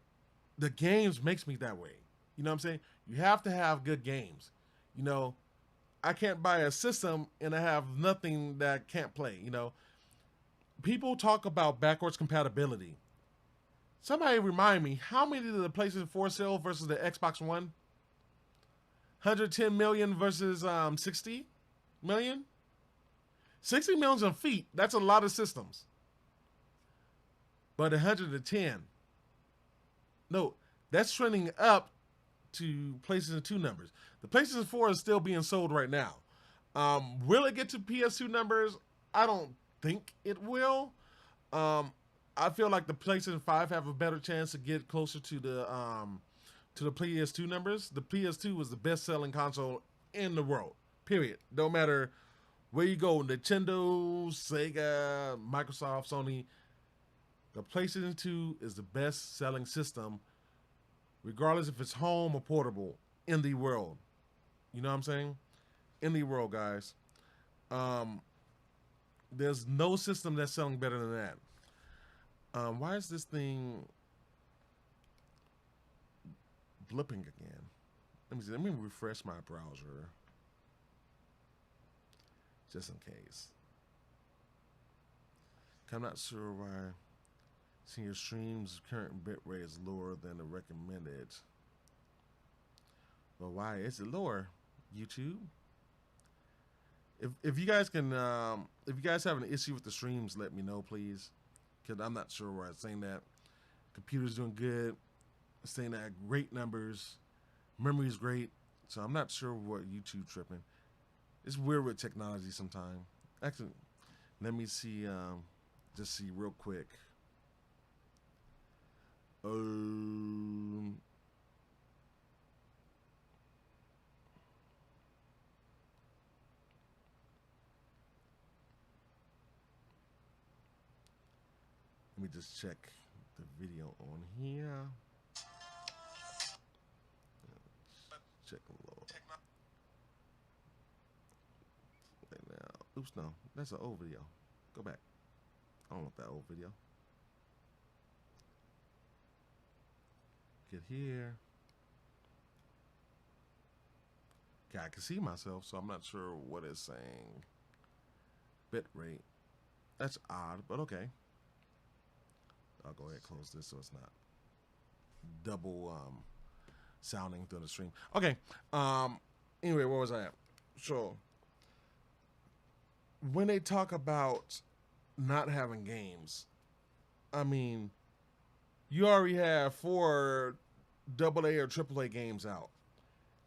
the games makes me that way. You know what I'm saying? You have to have good games. I can't buy a system and I have nothing that I can't play. People talk about backwards compatibility. Somebody remind me, how many did the PlayStation 4 sell versus the Xbox One? 110 million versus 60 million? 60 million on feet, that's a lot of systems. But 110. No, that's trending up to PlayStation 2 numbers. The PlayStation 4 is still being sold right now. Will it get to PS2 numbers? I don't think it will. I feel like the PlayStation 5 have a better chance to get closer to the PS2 numbers. The PS2 was the best-selling console in the world, period. No matter where you go, Nintendo, Sega, Microsoft, Sony, the PlayStation 2 is the best-selling system, regardless if it's home or portable, in the world. You know what I'm saying? In the world, guys. There's no system that's selling better than that. Why is this thing blipping again? Let me see. Let me refresh my browser just in case. I'm not sure why seeing your stream's current bitrate is lower than the recommended. Well, why is it lower? YouTube? If you guys can, if you guys have an issue with the streams, let me know, please. Because I'm not sure why it's saying that. Computer's doing good. It's saying that great numbers. Memory's great. So I'm not sure what YouTube tripping. It's weird with technology sometimes. Actually, let me see, just see real quick. Let me just check the video on here. Check a little. Wait now. Oops, no. That's an old video. Go back. I don't want that old video. Get here. Okay, I can see myself, so I'm not sure what it's saying. Bit rate. That's odd, but okay. I'll go ahead and close this so it's not double sounding through the stream. Okay. Anyway, where was I at? So when they talk about not having games, I mean, you already have 4 AA or AAA games out.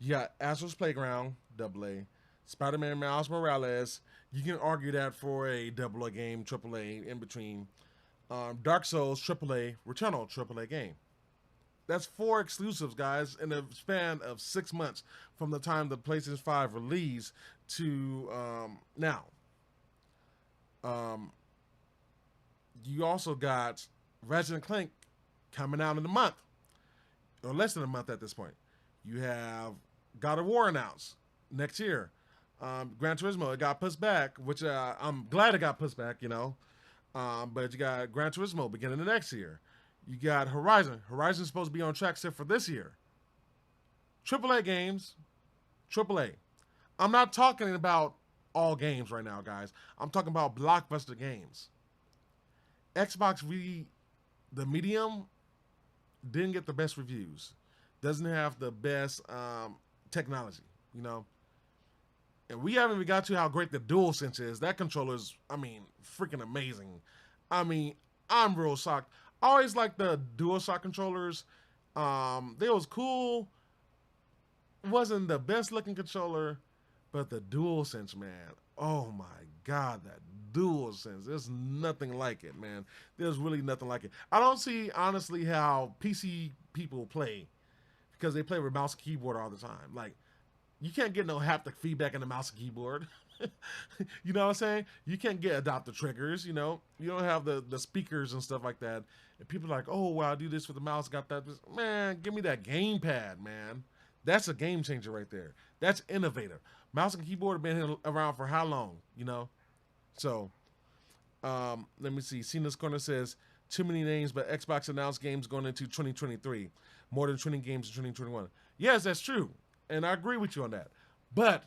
You got Astro's Playground, AA, Spider-Man Miles Morales. You can argue that for a AA game, AAA in between. Dark Souls, AAA, Returnal, AAA game. That's 4 exclusives, guys, in a span of 6 months from the time the PlayStation 5 release to now. You also got Ratchet & Clank coming out in a month, or less than a month at this point. You have God of War announced next year. Gran Turismo, it got pushed back, which I'm glad it got pushed back, you know. But you got Gran Turismo beginning of next year. You got Horizon. Horizon's supposed to be on track set for this year. AAA games. AAA. I'm not talking about all games right now, guys. I'm talking about blockbuster games. Xbox the medium didn't get the best reviews. Doesn't have the best technology, you know. And we haven't even got to how great the DualSense is. That controller is, I mean, freaking amazing. I mean, I'm real shocked. I always liked the DualShock controllers. They was cool. Wasn't the best looking controller, but the DualSense, man. Oh my God, that DualSense. There's nothing like it, man. There's really nothing like it. I don't see, honestly, how PC people play, because they play with mouse and keyboard all the time. Like, you can't get no haptic feedback in the mouse and keyboard. You know what I'm saying? You can't get adaptive triggers, you know? You don't have the speakers and stuff like that. And people are like, oh, well, I do this with the mouse, got that. Man, give me that gamepad, man. That's a game changer right there. That's innovative. Mouse and keyboard have been around for how long, you know? So, let me see. Cena's Corner says, too many names, but Xbox announced games going into 2023. More than 20 games in 2021. Yes, that's true. And I agree with you on that. But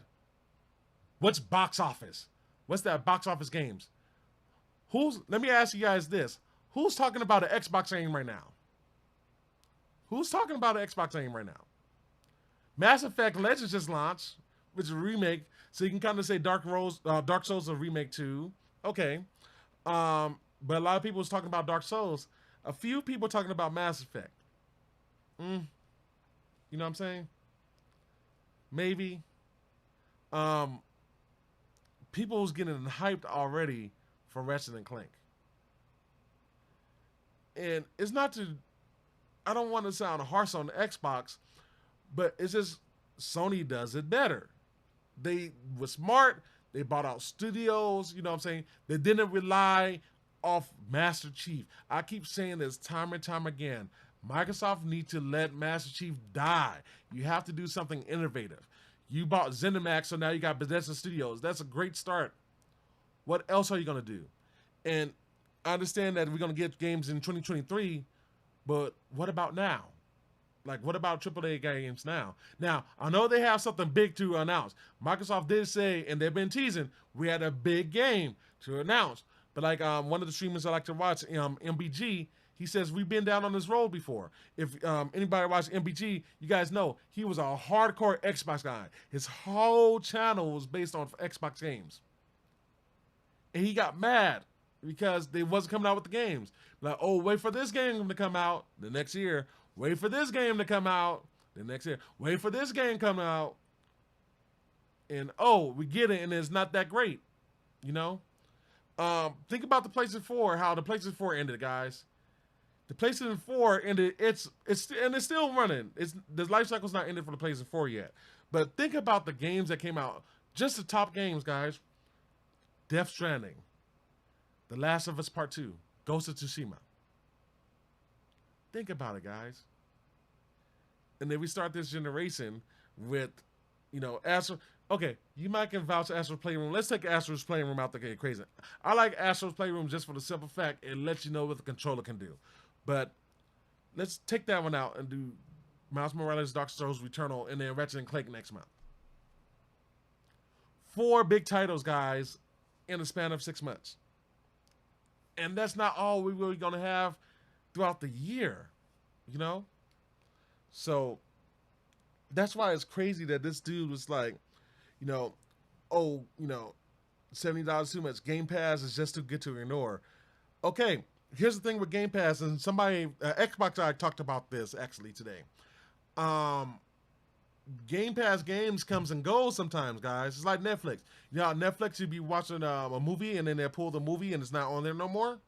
what's box office? What's that box office games? Let me ask you guys this. Who's talking about an Xbox game right now? Who's talking about an Xbox game right now? Mass Effect Legends just launched, which is a remake. So you can kind of say Dark Souls a remake too. Okay. But a lot of people was talking about Dark Souls. A few people talking about Mass Effect. You know what I'm saying? Maybe. People was getting hyped already for Ratchet and Clank. And it's not to, I don't want to sound harsh on the Xbox, but it's just Sony does it better. They were smart. They bought out studios, you know what I'm saying? They didn't rely off Master Chief. I keep saying this time and time again. Microsoft needs to let Master Chief die. You have to do something innovative. You bought ZeniMax, so now you got Bethesda Studios. That's a great start. What else are you going to do? And I understand that we're gonna get games in 2023, but what about now? Like, what about AAA games now? Now, I know they have something big to announce. Microsoft did say, and they've been teasing, we had a big game to announce. But like one of the streamers I like to watch, MBG, he says we've been down on this road before. If anybody watched MBG, you guys know he was a hardcore Xbox guy. His whole channel was based on Xbox games. And he got mad because they wasn't coming out with the games. Like, oh, wait for this game to come out the next year. Wait for this game to come out the next year. Wait for this game to come out. And, oh, we get it, and it's not that great, you know? Think about the PlayStation 4, how the PlayStation 4 ended, guys. The PlayStation 4 ended, it's still running. The life cycle's not ended for the PlayStation 4 yet. But think about the games that came out. Just the top games, guys. Death Stranding. The Last of Us Part 2. Ghost of Tsushima. Think about it, guys. And then we start this generation with, you know, Astro. Okay, you might can vouch Astro's Playroom. Let's take Astro's Playroom out to get crazy. I like Astro's Playroom just for the simple fact it lets you know what the controller can do. But let's take that one out and do Miles Morales, Dark Souls, Returnal, and then Ratchet & Clank next month. 4 big titles, guys, in the span of 6 months. And that's not all we're really going to have throughout the year, you know? So that's why it's crazy that this dude was like, you know, oh, you know, $70 too much. Game Pass is just too good to ignore. Okay, here's the thing with Game Pass, and somebody, Xbox guy talked about this actually today. Game Pass games comes and goes sometimes, guys. It's like Netflix. You know how Netflix, you'd be watching a movie and then they pull the movie and it's not on there no more?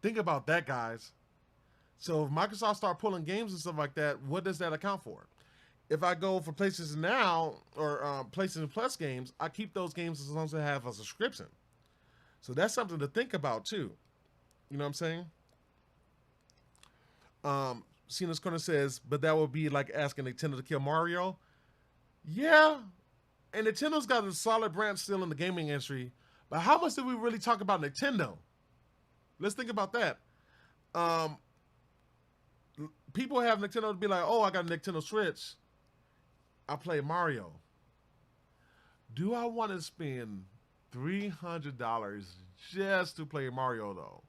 Think about that, guys. So if Microsoft start pulling games and stuff like that, what does that account for? If I go for PlayStation Now or PlayStation Plus games, I keep those games as long as I have a subscription. So that's something to think about too. You know what I'm saying? Cena's Corner says, but that would be like asking Nintendo to kill Mario. Yeah. And Nintendo's got a solid brand still in the gaming industry. But how much did we really talk about Nintendo? Let's think about that. People have Nintendo to be like, oh, I got a Nintendo Switch. I play Mario. Do I want to spend $300 just to play Mario, though?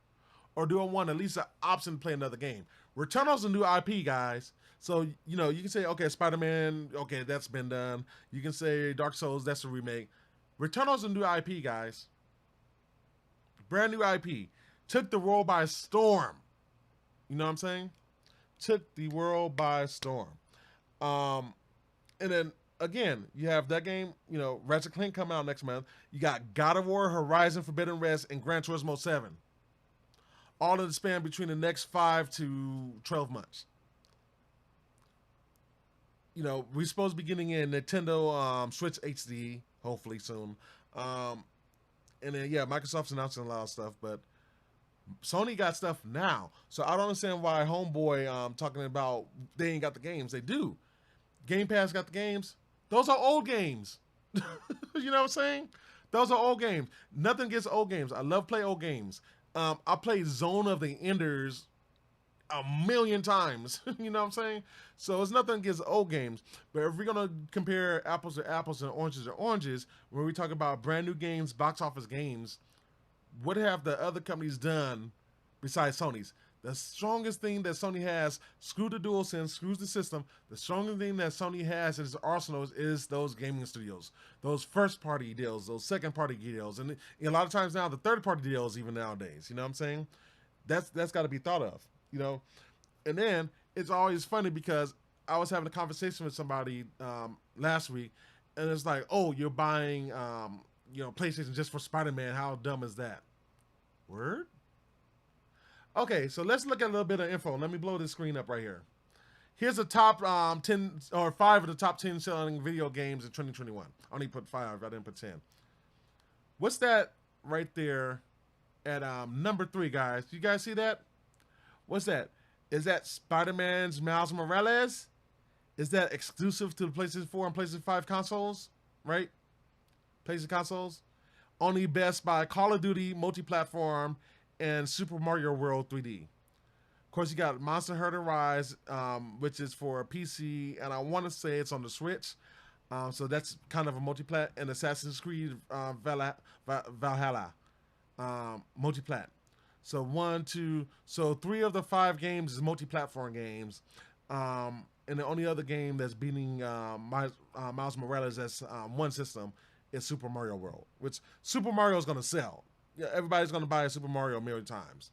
Or do I want at least an option to play another game? Returnal's a new IP, guys. So, you know, you can say, okay, Spider-Man, okay, that's been done. You can say Dark Souls, that's a remake. Returnal's a new IP, guys. Brand new IP. Took the world by storm. You know what I'm saying? Took the world by storm. And then, again, you have that game, you know, Ratchet & Clank coming out next month. You got God of War, Horizon Forbidden West, and Gran Turismo 7. All in the span between the next 5 to 12 months. You know, we're supposed to be getting in Nintendo Switch HD, hopefully soon. And then, yeah, Microsoft's announcing a lot of stuff, but Sony got stuff now. So I don't understand why Homeboy talking about they ain't got the games. They do. Game Pass got the games. Those are old games. You know what I'm saying? Those are old games. Nothing against old games. I love play old games. I played Zone of the Enders a million times. You know what I'm saying? So it's nothing against old games. But if we're going to compare apples to apples and oranges to oranges, when we talk about brand new games, box office games, what have the other companies done besides Sony's? The strongest thing that Sony has, screw the DualSense, screws the system, the strongest thing that Sony has in its arsenal is those gaming studios. Those first-party deals, those second-party deals, and a lot of times now, the third-party deals even nowadays. You know what I'm saying? That's got to be thought of, you know? And then, it's always funny because I was having a conversation with somebody last week, and it's like, oh, you're buying, you know, PlayStation just for Spider-Man. How dumb is that? Word? Okay, so let's look at a little bit of info. Let me blow this screen up right here. Here's the top 10 or 5 of the top 10 selling video games in 2021. I only put 5. I didn't put 10. What's that right there at number 3, guys? You guys see that? What's that? Is that Spider-Man's Miles Morales? Is that exclusive to the PlayStation 4 and PlayStation 5 consoles? Right? PlayStation consoles? Only best by Call of Duty multi-platform and Super Mario World 3D. Of course, you got Monster Hunter Rise, which is for PC, and I want to say it's on the Switch. So that's kind of a multiplat, and Assassin's Creed Valhalla multiplat. So 3 of the 5 games is multi-platform games, and the only other game that's beating Miles Morales as one system is Super Mario World, which Super Mario is going to sell. Yeah, everybody's going to buy a Super Mario a million times.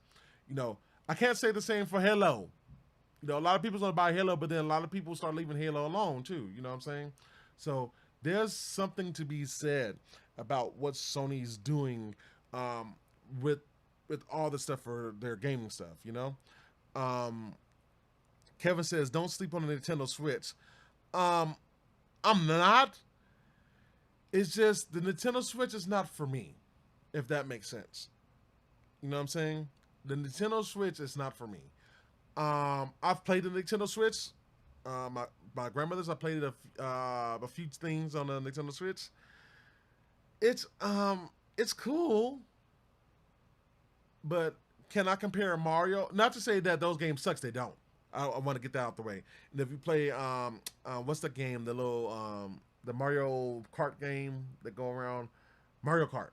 You know, I can't say the same for Halo. You know, a lot of people's going to buy Halo, but then a lot of people start leaving Halo alone too. You know what I'm saying? So there's something to be said about what Sony's doing with all the stuff for their gaming stuff. You know, Kevin says, "Don't sleep on the Nintendo Switch." I'm not. It's just the Nintendo Switch is not for me, if that makes sense. You know what I'm saying? The Nintendo Switch is not for me. I've played the Nintendo Switch. My grandmother's, I played a few things on the Nintendo Switch. It's cool, but can I compare Mario? Not to say that those games sucks. They don't. I want to get that out the way. And if you play what's the game? The little the Mario Kart game that go around, Mario Kart.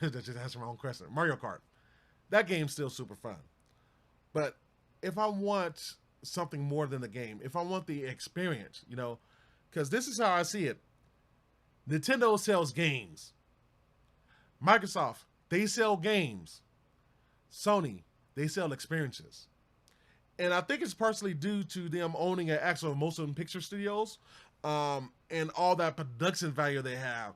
That just has my own question. Mario Kart. That game's still super fun. But if I want something more than the game, if I want the experience, you know, because this is how I see it. Nintendo sells games. Microsoft, they sell games. Sony, they sell experiences. And I think it's partially due to them owning an actual motion picture studios and all that production value they have.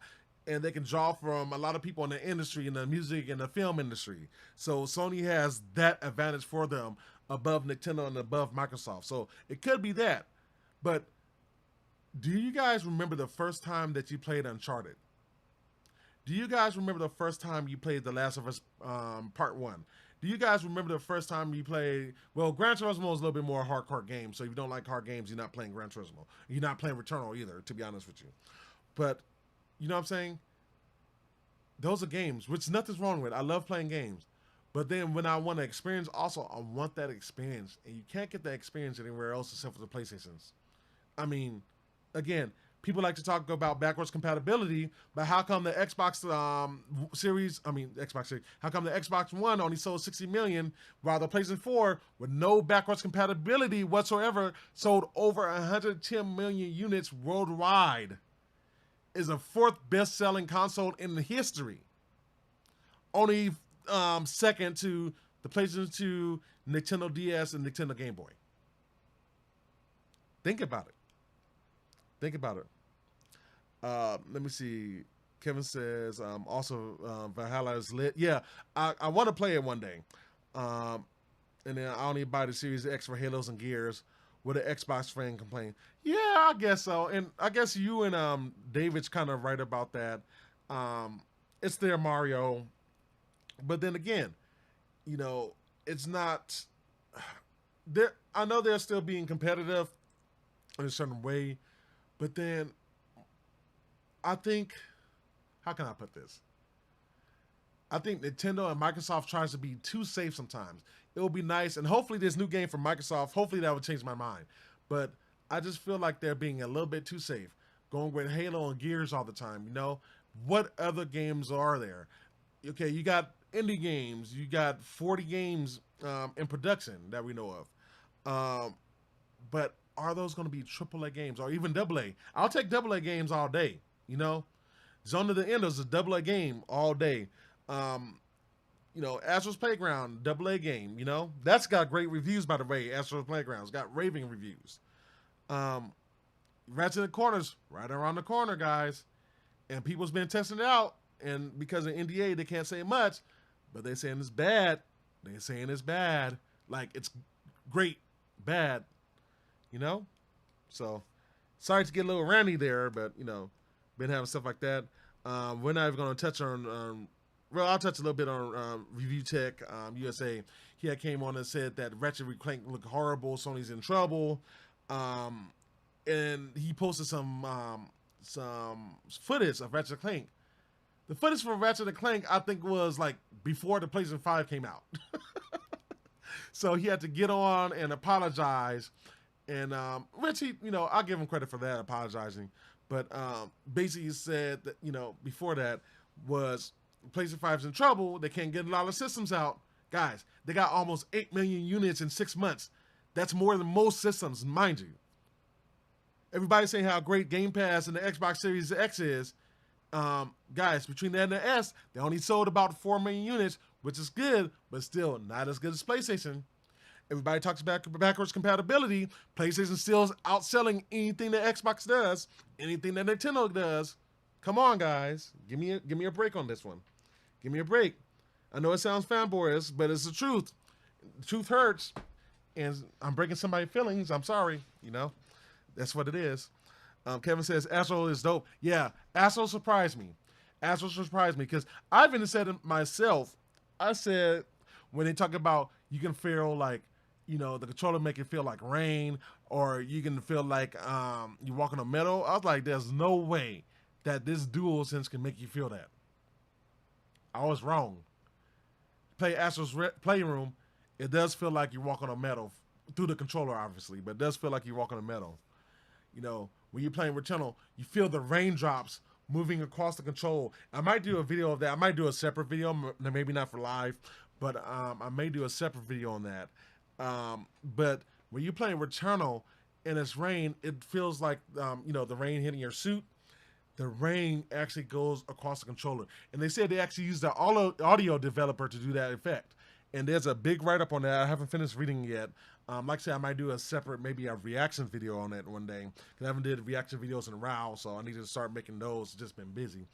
And they can draw from a lot of people in the industry, in the music and the film industry. So Sony has that advantage for them above Nintendo and above Microsoft. So it could be that. But do you guys remember the first time that you played Uncharted? Do you guys remember the first time you played The Last of Us Part 1? Do you guys remember the first time you played... Well, Gran Turismo is a little bit more a hardcore game. So if you don't like hard games, you're not playing Gran Turismo. You're not playing Returnal either, to be honest with you. But... you know what I'm saying? Those are games, which nothing's wrong with. I love playing games. But then when I want to experience, also, I want that experience. And you can't get that experience anywhere else except for the PlayStations. I mean, again, people like to talk about backwards compatibility, but how come the Xbox Xbox Series, how come the Xbox One only sold 60 million, while the PlayStation 4, with no backwards compatibility whatsoever, sold over 110 million units worldwide? Is a 4th best-selling console in the history. Only second to the PlayStation 2, Nintendo DS, and Nintendo Game Boy. Think about it. Think about it. Let me see. Kevin says, also, Valhalla is lit. Yeah, I want to play it one day. And then I only buy the Series X for Halos and Gears. Would an Xbox fan complain? Yeah, I guess so. And I guess you and David's kind of right about that. It's their Mario. But then again, you know, it's not... I know they're still being competitive in a certain way. But then, I think... How can I put this? I think Nintendo and Microsoft tries to be too safe sometimes. It will be nice, and hopefully this new game from Microsoft, hopefully that will change my mind. But I just feel like they're being a little bit too safe, going with Halo and Gears all the time, you know? What other games are there? Okay, you got indie games, you got 40 games in production that we know of. But are those going to be AAA games or even AA? I'll take AA games all day, you know? Zone of the End is a AA game all day. You know, Astro's Playground, AA game, you know? That's got great reviews, by the way. Astro's Playground's got raving reviews. Ratchet & Corners, right around the corner, guys. And people's been testing it out. And because of NDA, they can't say much. But they're saying it's bad. They're saying it's bad. Like, it's great, bad. You know? So, sorry to get a little randy there, but, you know, been having stuff like that. We're not even going to touch on... well, I'll touch a little bit on Review Tech USA. He had came on and said that Ratchet & Clank looked horrible. Sony's in trouble. And he posted some footage of Ratchet & Clank The footage for Ratchet and Clank, I think, was like before the PlayStation 5 came out. So he had to get on and apologize. And Richie, you know, I'll give him credit for that, apologizing. But basically he said that, you know, before that was PlayStation 5's in trouble. They can't get a lot of systems out. Guys, they got almost 8 million units in 6 months. That's more than most systems, mind you. Everybody's saying how great Game Pass and the Xbox Series X is. Guys, between that and the S, they only sold about 4 million units, which is good, but still not as good as PlayStation. Everybody talks about backwards compatibility. PlayStation still is outselling anything that Xbox does, anything that Nintendo does. Come on, guys. Give me a break on this one. Give me a break. I know it sounds fanboyish, but it's the truth. The truth hurts, and I'm breaking somebody's feelings. I'm sorry. You know, that's what it is. Kevin says Astro is dope. Yeah, Astro surprised me. Astro surprised me because I've even said it myself. I said when they talk about you can feel like, you know, the controller make it feel like rain, or you can feel like you're walking on metal. I was like, there's no way that this DualSense can make you feel that. I was wrong. Play Astro's Playroom, it does feel like you're walking on metal through the controller, obviously, but it does feel like you're walking on metal. You know, when you're playing Returnal, you feel the raindrops moving across the control. I might do a video of that. I might do a separate video, maybe not for live, but I may do a separate video on that. But when you're playing Returnal and it's rain, it feels like, you know, the rain hitting your suit. The rain actually goes across the controller. And they said they actually used the audio developer to do that effect. And there's a big write-up on that. I haven't finished reading it yet. Like I said, I might do a separate, maybe a reaction video on that one day. Because I haven't did reaction videos in a while, so I need to start making those. Just been busy.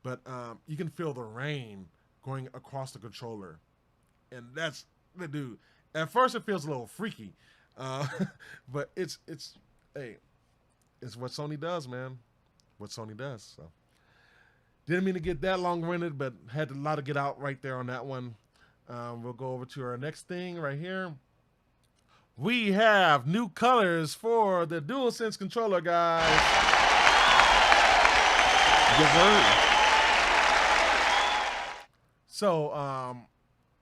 But you can feel the rain going across the controller. And that's the dude. At first, it feels a little freaky. But it's hey, it's what Sony does, man. What Sony does. So didn't mean to get that long-winded, but had a lot to get out right there on that one. We'll go over to our next thing right here. We have new colors for the DualSense controller, guys. Yes, sir. So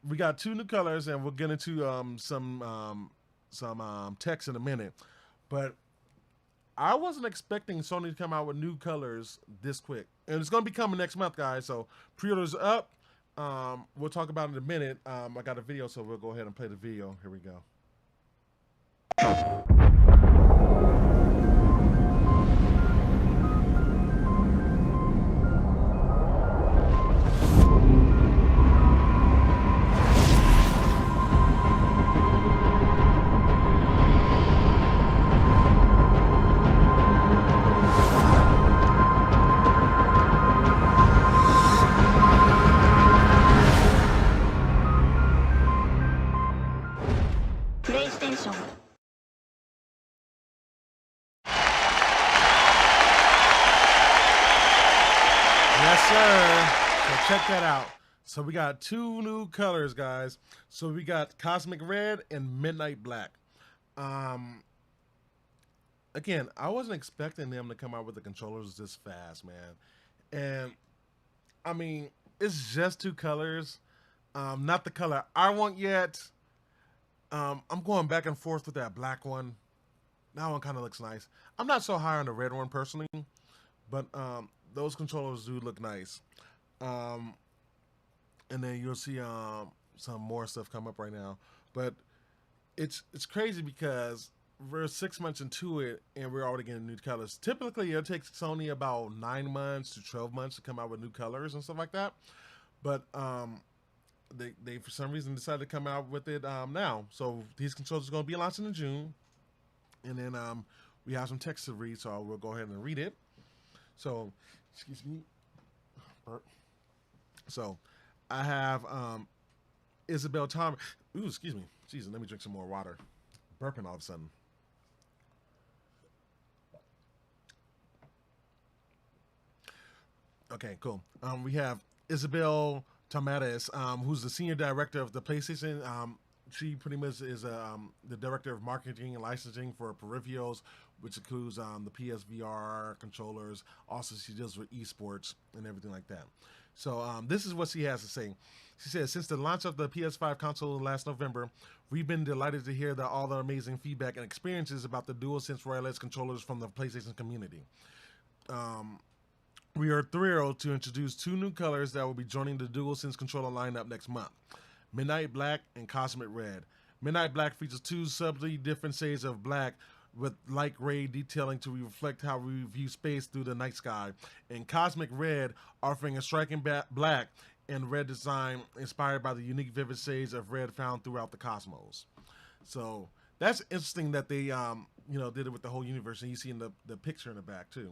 we got 2 new colors, and we'll get into some text in a minute. But I wasn't expecting Sony to come out with new colors this quick. And it's going to be coming next month, guys. So pre-orders up. We'll talk about it in a minute. I got a video, so we'll go ahead and play the video. Here we go. PlayStation. Yes, sir. So check that out. So we got 2 new colors, guys. So we got Cosmic Red and Midnight Black. Again, I wasn't expecting them to come out with the controllers this fast, man. And I mean, it's just 2 colors. Not the color I want yet. I'm going back and forth with that black one. That one kind of looks nice. I'm not so high on the red one personally, but those controllers do look nice. And then you'll see some more stuff come up right now. But it's crazy because we're 6 months into it and we're already getting new colors. Typically, it takes Sony about 9 months to 12 months to come out with new colors and stuff like that. But they for some reason decided to come out with it now. So these controllers are going to be launching in June. And then we have some text to read, so we'll go ahead and read it. So, excuse me. So, I have Isabel Thomas. Ooh, excuse me. Jesus, let me drink some more water. Burping all of a sudden. Okay, cool. We have Isabel Tomatis, who's the senior director of the PlayStation she pretty much is the director of marketing and licensing for peripherals, which includes the PSVR controllers. Also, she deals with esports and everything like that. So this is what she has to say. She says, since the launch of the PS5 console last November, we've been delighted to hear all the amazing feedback and experiences about the DualSense wireless controllers from the PlayStation community. We are thrilled to introduce 2 new colors that will be joining the DualSense controller lineup next month: Midnight Black and Cosmic Red. Midnight Black features 2 subtly different shades of black with light gray detailing to reflect how we view space through the night sky, and Cosmic Red offering a striking black and red design inspired by the unique vivid shades of red found throughout the cosmos. So that's interesting that they did it with the whole universe, and you see in the picture in the back too.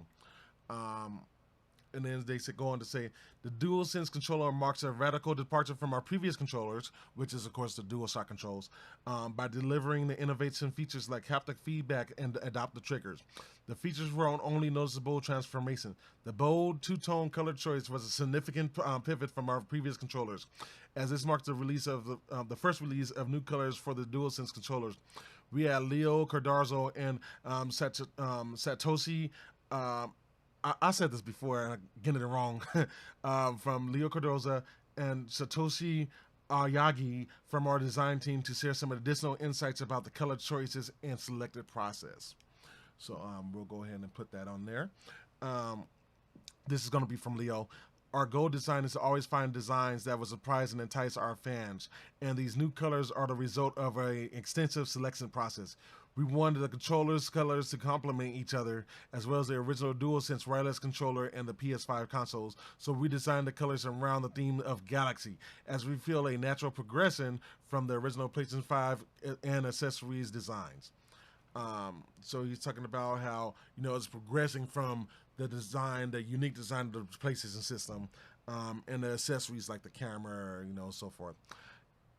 And then they go on to say, the DualSense controller marks a radical departure from our previous controllers, which is, of course, the DualShock controls, by delivering the innovative features like haptic feedback and adaptive triggers. The features were an only noticeable transformation. The bold two-tone color choice was a significant pivot from our previous controllers, as this marks the release of the first release of new colors for the DualSense controllers. We had Leo Cardozo and Satoshi. I said this before, and I'm getting it wrong, from Leo Cardoza and Satoshi Yagi from our design team to share some additional insights about the color choices and selected process. So we'll go ahead and put that on there. This is going to be from Leo. Our goal design is to always find designs that will surprise and entice our fans, and these new colors are the result of an extensive selection process. We wanted the controller's colors to complement each other, as well as the original DualSense wireless controller and the PS5 consoles, so we designed the colors around the theme of Galaxy, as we feel a natural progression from the original PlayStation 5 and accessories designs. So he's talking about how, it's progressing from the design, the unique design of the PlayStation system, and the accessories like the camera, so forth.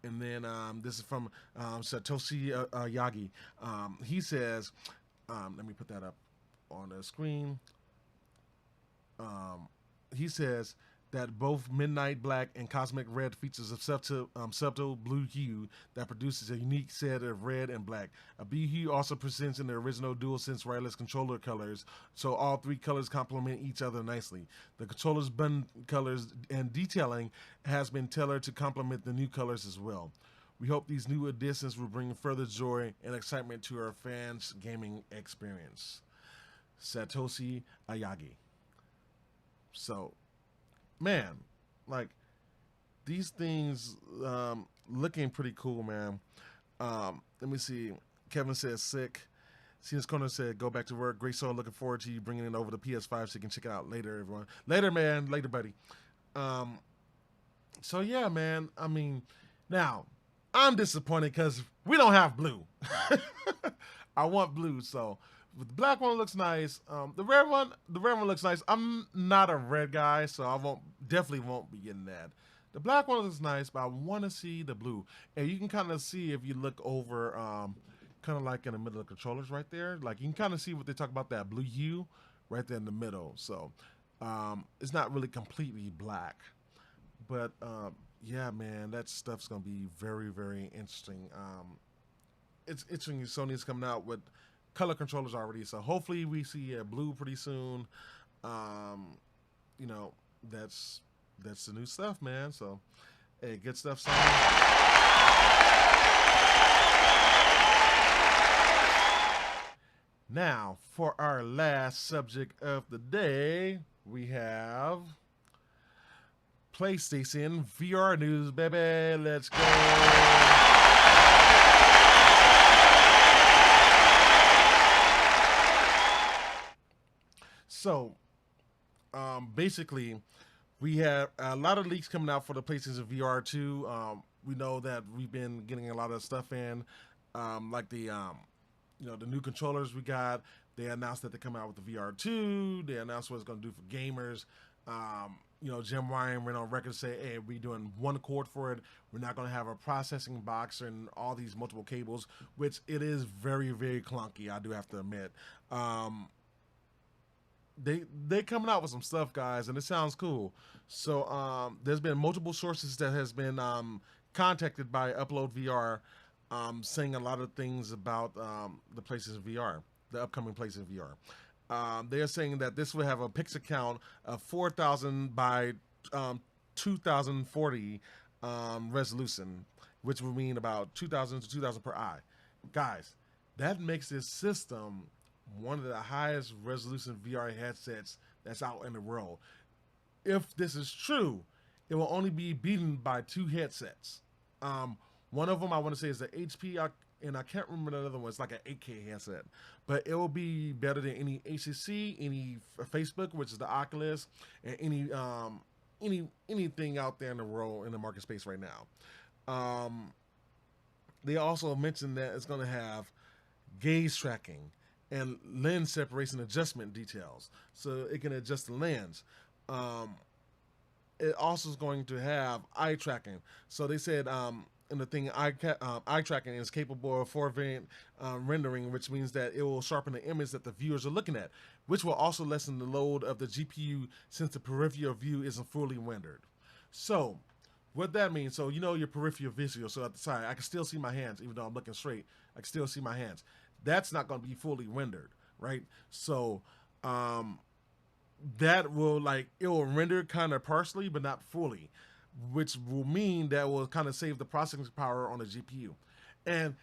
And then this is from Satoshi Yagi. He says, let me put that up on the screen. He says that both Midnight Black and Cosmic Red features a subtle blue hue that produces a unique set of red and black. A blue hue also presents in the original DualSense wireless controller colors, so all 3 colors complement each other nicely. The controller's button colors and detailing has been tailored to complement the new colors as well. We hope these new additions will bring further joy and excitement to our fans' gaming experience. Satoshi Ayagi. So, man, like, these things looking pretty cool, man. Let me see. Kevin says sick. Cena's Corner said go back to work. Great show. Looking forward to you bringing it over to PS5 so you can check it out later, everyone. Later, man. Later, buddy. So yeah, man. I mean, now I'm disappointed because we don't have blue. I want blue, so. The black one looks nice. The red one looks nice. I'm not a red guy, so I definitely won't be getting that. The black one looks nice, but I want to see the blue. And you can kind of see if you look over, kind of like in the middle of the controllers right there. Like you can kind of see what they talk about, that blue hue right there in the middle. So it's not really completely black, but yeah, man, that stuff's gonna be very, very interesting. It's interesting. Sony's coming out with color controllers already, so hopefully we see a blue pretty soon. That's the new stuff, man. So hey, good stuff, Sony. Now for our last subject of the day, we have PlayStation VR news, baby. Let's go. So, basically, we have a lot of leaks coming out for the PlayStation VR 2. We know that we've been getting a lot of stuff in, like the new controllers we got. They announced that they're coming out with the VR 2. They announced what it's going to do for gamers. Jim Ryan went on record to say, hey, we're doing one cord for it. We're not going to have a processing box and all these multiple cables, which it is very, very clunky, I do have to admit. They coming out with some stuff, guys, and it sounds cool. So there's been multiple sources that has been contacted by Upload VR saying a lot of things about the PlayStation VR, the upcoming PlayStation VR. They're saying that this will have a pixel count of 4,000 by 2040 resolution, which would mean about 2,000 to 2,000 per eye. Guys, that makes this system one of the highest resolution VR headsets that's out in the world. If this is true, it will only be beaten by two headsets. One of them I want to say is the HP, and I can't remember the other one. It's like an 8K headset, but it will be better than any HTC, any Facebook, which is the Oculus, and anything out there in the world in the market space right now. They also mentioned that it's going to have gaze tracking and lens separation adjustment details, so it can adjust the lens. It also is going to have eye tracking. So they said in the thing, eye tracking is capable of four-variant rendering, which means that it will sharpen the image that the viewers are looking at, which will also lessen the load of the GPU since the peripheral view isn't fully rendered. So what that means, so you know your peripheral visual, so at the side, I can still see my hands, even though I'm looking straight, I can still see my hands. That's not going to be fully rendered, right? So that will, like, it will render kind of partially, but not fully, which will mean that will kind of save the processing power on the GPU. And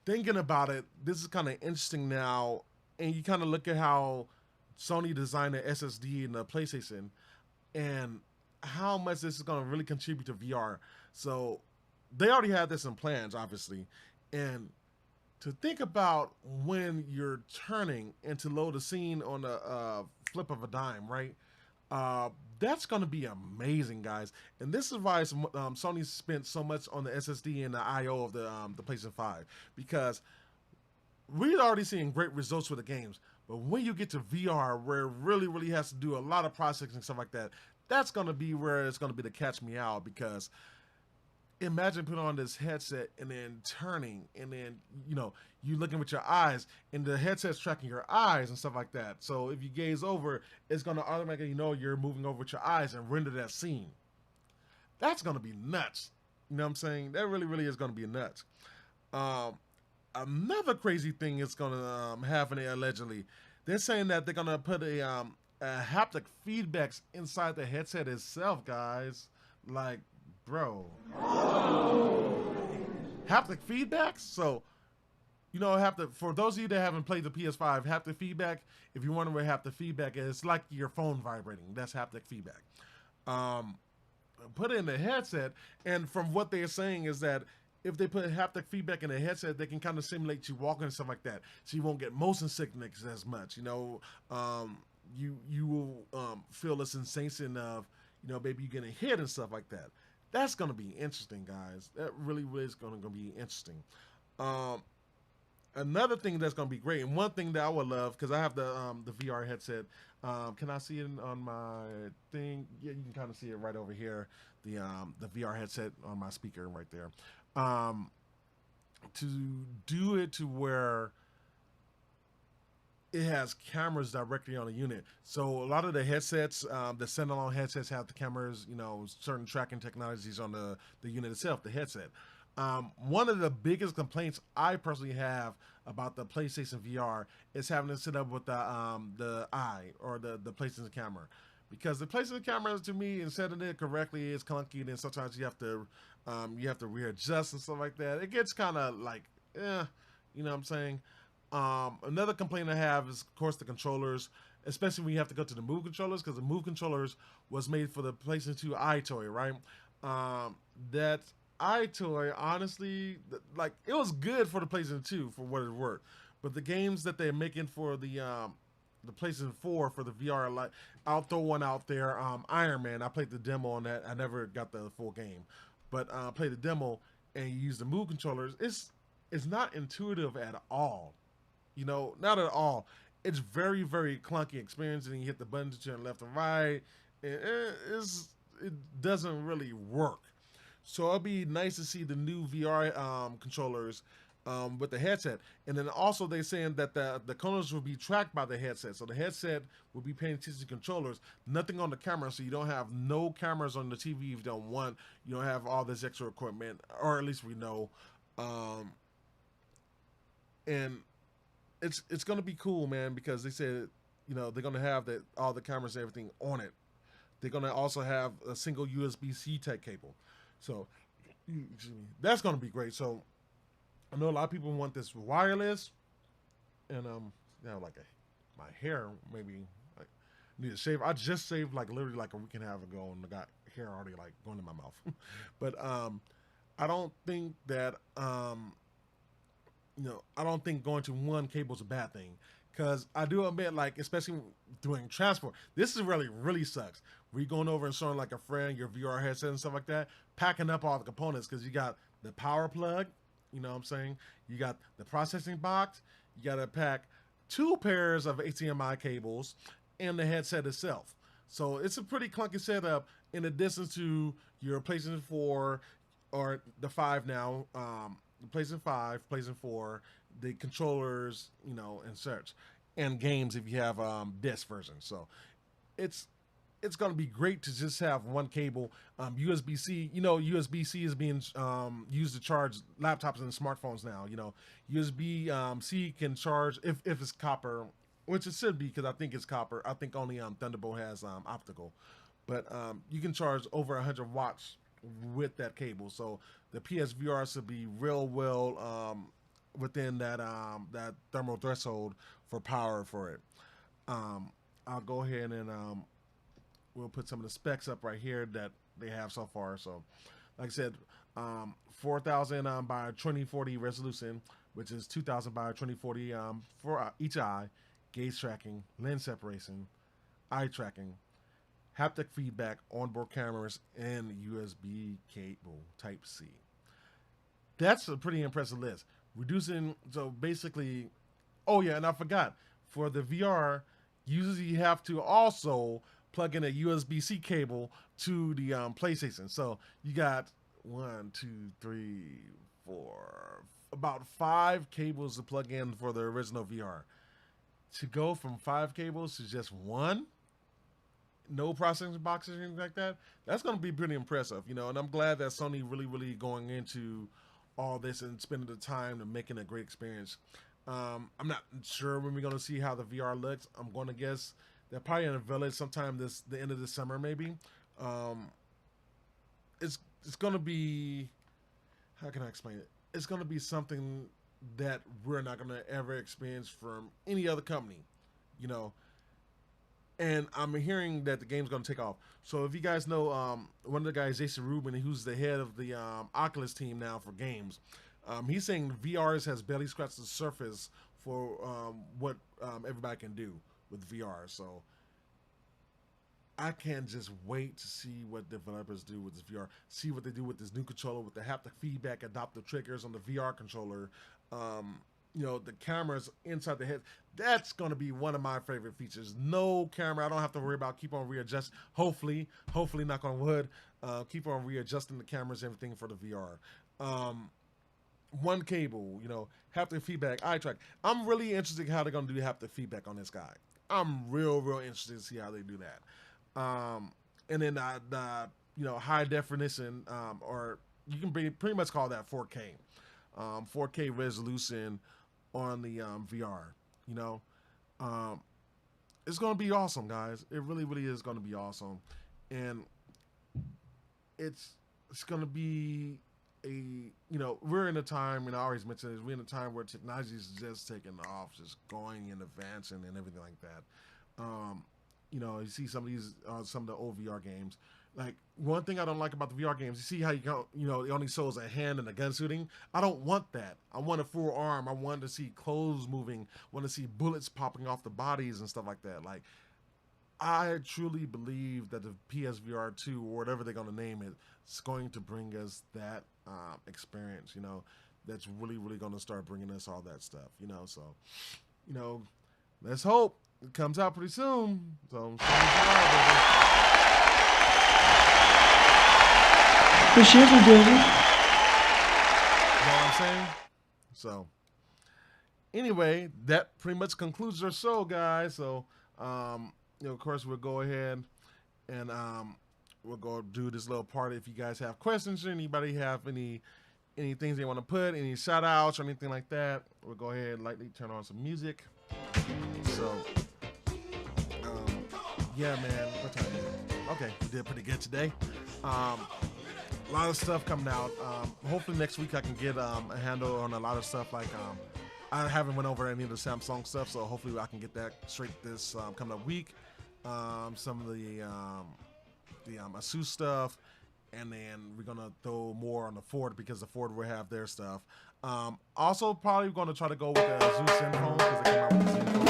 thinking about it, this is kind of interesting now, and you kind of look at how Sony designed the SSD in the PlayStation, and how much this is going to really contribute to VR. So they already had this in plans, obviously, and to think about when you're turning and to load a scene on a flip of a dime, right? That's going to be amazing, guys. And this is why Sony spent so much on the SSD and the I/O of the PlayStation 5, because we're already seeing great results with the games. But when you get to VR, where it really, really has to do a lot of processing and stuff like that, that's going to be where it's going to be the catch me out, because imagine putting on this headset and then turning, and then, you know, you looking with your eyes, and the headset's tracking your eyes and stuff like that. So if you gaze over, it's going to automatically know you're moving over with your eyes and render that scene. That's going to be nuts. You know what I'm saying? That really, really is going to be nuts. Another crazy thing is going to happen allegedly. They're saying that they're going to put a haptic feedbacks inside the headset itself, guys. Like, bro. Haptic feedbacks? So, you know, for those of you that haven't played the PS5, haptic feedback, if you wonder what haptic feedback is, it's like your phone vibrating. That's haptic feedback. Put it in the headset, and from what they're saying is that if they put haptic feedback in the headset, they can kind of simulate you walking and stuff like that, so you won't get motion sickness as much. You know, you will feel a sensation of, you know, maybe you getting hit and stuff like that. That's going to be interesting, guys. That really, really is going to be interesting. Another thing that's going to be great, and one thing that I would love, because I have the VR headset. Can I see it on my thing? Yeah, you can kind of see it right over here. The VR headset on my speaker right there. To do it to where it has cameras directly on the unit. So a lot of the headsets, the standalone headsets, have the cameras, you know, certain tracking technologies on the unit itself, the headset. One of the biggest complaints I personally have about the PlayStation VR is having to set up with the eye, or the PlayStation camera, because the PlayStation camera, to me, in setting it correctly, is clunky, and then sometimes you have to readjust and stuff like that. It gets kind of like, you know what I'm saying? Another complaint I have is, of course, the controllers, especially when you have to go to the Move controllers, because the Move controllers was made for the PlayStation 2 iToy, right? That iToy, honestly, like, it was good for the PlayStation 2 for what it worked, but the games that they're making for the PlayStation 4 for the VR, like, I'll throw one out there. Iron Man, I played the demo on that. I never got the full game, but I played the demo and you use the Move controllers. It's not intuitive at all. You know, not at all. It's very, very clunky experience, and you hit the buttons to turn left and right. It doesn't really work. So it'll be nice to see the new VR controllers with the headset. And then also they're saying that the controllers will be tracked by the headset. So the headset will be paying attention to controllers, nothing on the camera. So you don't have no cameras on the TV if you don't want. You don't have all this extra equipment, or at least we know. And it's gonna be cool, man, because they said, you know, they're gonna have all the cameras and everything on it. They're gonna also have a single USB-C type cable, so excuse me, that's gonna be great. So I know a lot of people want this wireless, and you know, like my hair maybe like need to shave. I just shaved like literally like a week and a half ago, and I got hair already like going in my mouth. But I don't think that you know, I don't think going to one cable is a bad thing, because I do admit, like, especially doing transport, this is really sucks. Where you going over and showing like a friend your VR headset and stuff like that, packing up all the components, because you got the power plug, you know what I'm saying? You got the processing box, you got to pack 2 pairs of HDMI cables and the headset itself. So it's a pretty clunky setup, in addition to your PlayStation 4 or the 5 now, the PlayStation 5, PlayStation 4, the controllers, you know, and such, and games if you have disc version. So it's going to be great to just have one cable. USB-C, you know, USB-C is being used to charge laptops and smartphones now. You know, USB-C can charge if it's copper, which it should be, because I think it's copper. I think only Thunderbolt has optical, but you can charge over 100 watts with that cable. So the PSVR should be real well within that that thermal threshold for power for it. I'll go ahead and we'll put some of the specs up right here that they have so far. So like I said, 4000 by 2040 resolution, which is 2000 by 2040 for each eye, gaze tracking, lens separation, eye tracking, haptic feedback, onboard cameras, and USB cable Type-C. That's a pretty impressive list. Reducing, so basically, oh yeah, and I forgot, for the VR, usually you have to also plug in a USB-C cable to the PlayStation. So you got 1, 2, 3, 4, about 5 cables to plug in for the original VR. To go from 5 cables to just 1, no processing boxes or anything like that, that's going to be pretty impressive, you know. And I'm glad that Sony really going into all this and spending the time to making a great experience. I'm not sure when we're going to see how the VR looks. I'm going to guess they're probably unveil it sometime the end of the summer maybe. It's going to be, how can I explain it? It's going to be something that we're not going to ever experience from any other company, you know. And I'm hearing that the game's going to take off. So if you guys know, one of the guys, Jason Rubin, who's the head of the Oculus team now for games, he's saying VR has barely scratched the surface for what everybody can do with VR. So I can't just wait to see what developers do with this VR. See what they do with this new controller, with the haptic feedback, adaptive triggers on the VR controller. You know, the cameras inside the head. That's going to be one of my favorite features. No camera. I don't have to worry about keep on readjusting. Hopefully, knock on wood, keep on readjusting the cameras, everything for the VR. One cable, you know, haptic feedback, eye track. I'm really interested in how they're going to do haptic feedback on this guy. I'm real interested to see how they do that. And then the you know, high definition, or you can pretty much call that 4K. 4K resolution on the VR, you know. It's going to be awesome, guys. It really is going to be awesome. And it's going to be a, you know, we're in a time, and I always mention this, we're in a time where technology is just taking off, just going and advancing and everything like that. You know, you see some of these, some of the old VR games. Like, one thing I don't like about the VR games, you see how you go, you know, it only shows a hand and a gun shooting. I don't want that. I want a full arm. I want to see clothes moving. I want to see bullets popping off the bodies and stuff like that. Like, I truly believe that the PSVR 2, or whatever they're going to name it, is going to bring us that experience, you know, that's really going to start bringing us all that stuff, you know. So, you know, let's hope it comes out pretty soon. So, Appreciate you, David. You know what I'm saying? So, anyway, that pretty much concludes our show, guys. So, you know, of course, we'll go ahead and we'll go do this little part. If you guys have questions or anybody have any any things they want to put, any shout outs or anything like that, we'll go ahead and lightly turn on some music. So, yeah, man. What time is it? Okay, we did pretty good today. A lot of stuff coming out. Hopefully next week I can get a handle on a lot of stuff. Like I haven't went over any of the Samsung stuff, so hopefully I can get that straight this coming up week. Some of the Asus stuff, and then we're gonna throw more on the Ford because the Ford will have their stuff. Also, probably going to try to go with the Asus Zenfone because they came out with the Zenfone.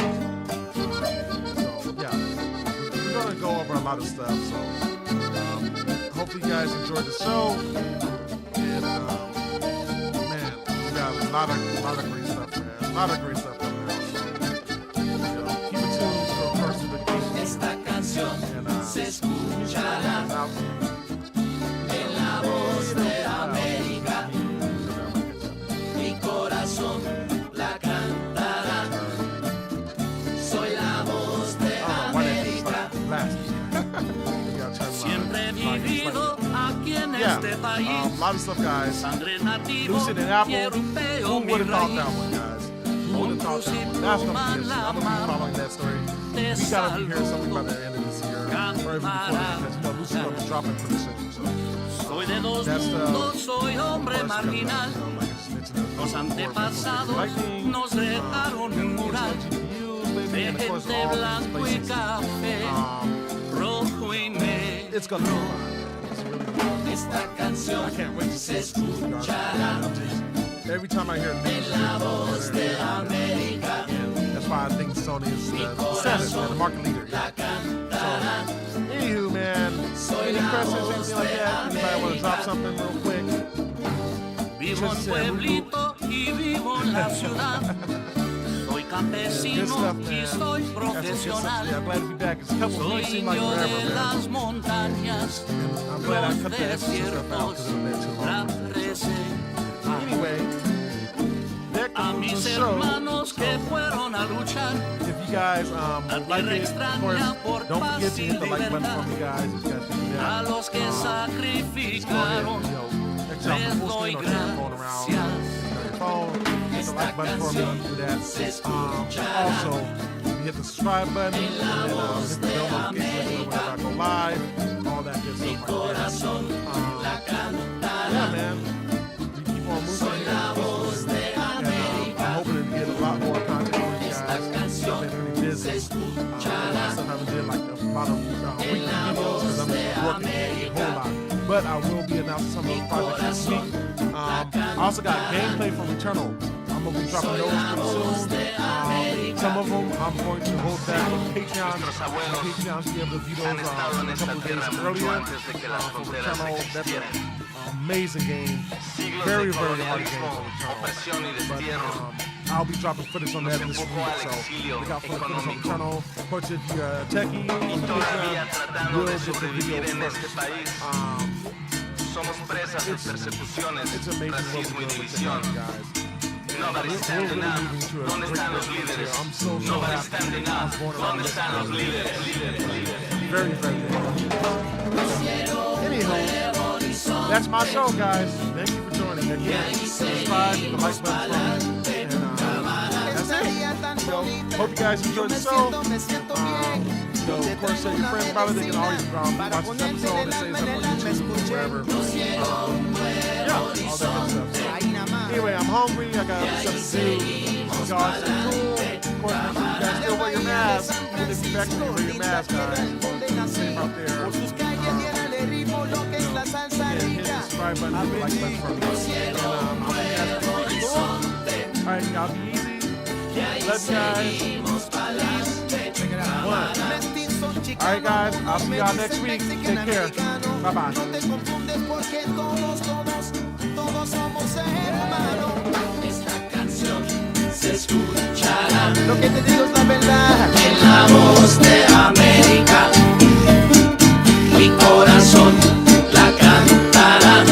So yeah, we're gonna go over a lot of stuff. So hopefully you guys enjoyed the show. And man, we got a lot of great stuff, man. A lot of great stuff coming out. So keep it tuned for first notifications. Esta canción se escuchará en la voz de América. Mi corazón la cantará. Soy la voz de América. Siempre he vivido aquí en este país. A lot of stuff, guys. Sangre nativo Lucid and y Apple. europeo Who mi would have thought raíz. that one, guys? Who would have thought that one? That's gonna be good. I'm gonna be following that story. We gotta be hearing something by the end of this year, or even before that, because Lucid gonna be dropping pretty soon. So Soy de dos that's mundos, soy hombre first step, marginal. like I just mentioned, Los antepasados Lightning, nos dejaron un mural de gente blanco y café, rojo y negro. It's gonna be fun. It's really good. Esta canción I can't wait to see se it. escuchará Every time I hear news, en la voz de América. that's why I think Sony is the standard, man, the market leader. La cantará. Anywho, man, any questions, anything like that? Anybody want to drop something real quick? Vivo en pueblito y vivo en la ciudad. Soy Good campesino stuff, y man. soy That's some good stuff. profesional. Yeah, I'm glad to be back. It's a couple of Soy weeks, seem like indio forever, de man. las montañas, I'm glad I los cut the extra stuff out desiertos, because it's been too la long. reserva. Anyway, that A concludes mis the show. hermanos que fueron a luchar, If you guys like it, of course, don't forget to hit the like button for me, guys. If you guys do a that. los que Go ahead, sacrificaron, check out the full les screen doy or turn your phone around. gracias. On your phone, hit the like button for me. Do that. Also, you hit the subscribe button and then hit the bell notification whenever I go live. All that good stuff right there. Yeah, man. We keep on moving here. And, I'm hoping to get a lot more content for you guys. I've been pretty busy. Last time I did like a lot of weekly videos because I'm working a whole lot. But I will be announcing some of those projects this week. I also got gameplay from Returnal. I'm going to be dropping those pretty soon. Some of them I'm going to hold back with Patreon. Patreons to be able to view those a couple of days earlier. For Returnal, that's an amazing game. Very, very hard game for Returnal. But I'll be dropping footage on that this week. So we got footage on Returnal. Of course, if you're a techie, you will get the video first. It's amazing what we're doing with technology, guys. We're really moving to a great place here. I'm so happy. I was born around this time. Very, very good. Anyhow, that's my show, guys. Thank you for joining. Again, subscribe, hit the like button for me. And that's it. Hope you guys enjoyed the show. Of course, tell your friends about it. They can always watch this episode and say something on YouTube or wherever. Yeah, all that good stuff. So, anyway, I'm hungry. I got other stuff to do. God, stay cool. Of course, make sure you guys still wear your mask. Even if you're vaccinated, wear your mask, guys. Safe out there. Hit the subscribe button, hit the like button for me. And I'll be guys cool. All right, y'all be easy. Love you guys. Check it out. One. All right, guys. I'll see y'all next week. Take care. Bye-bye. Esta canción se escuchará Lo que te digo es la verdad. en la voz de América. Mi corazón la cantará.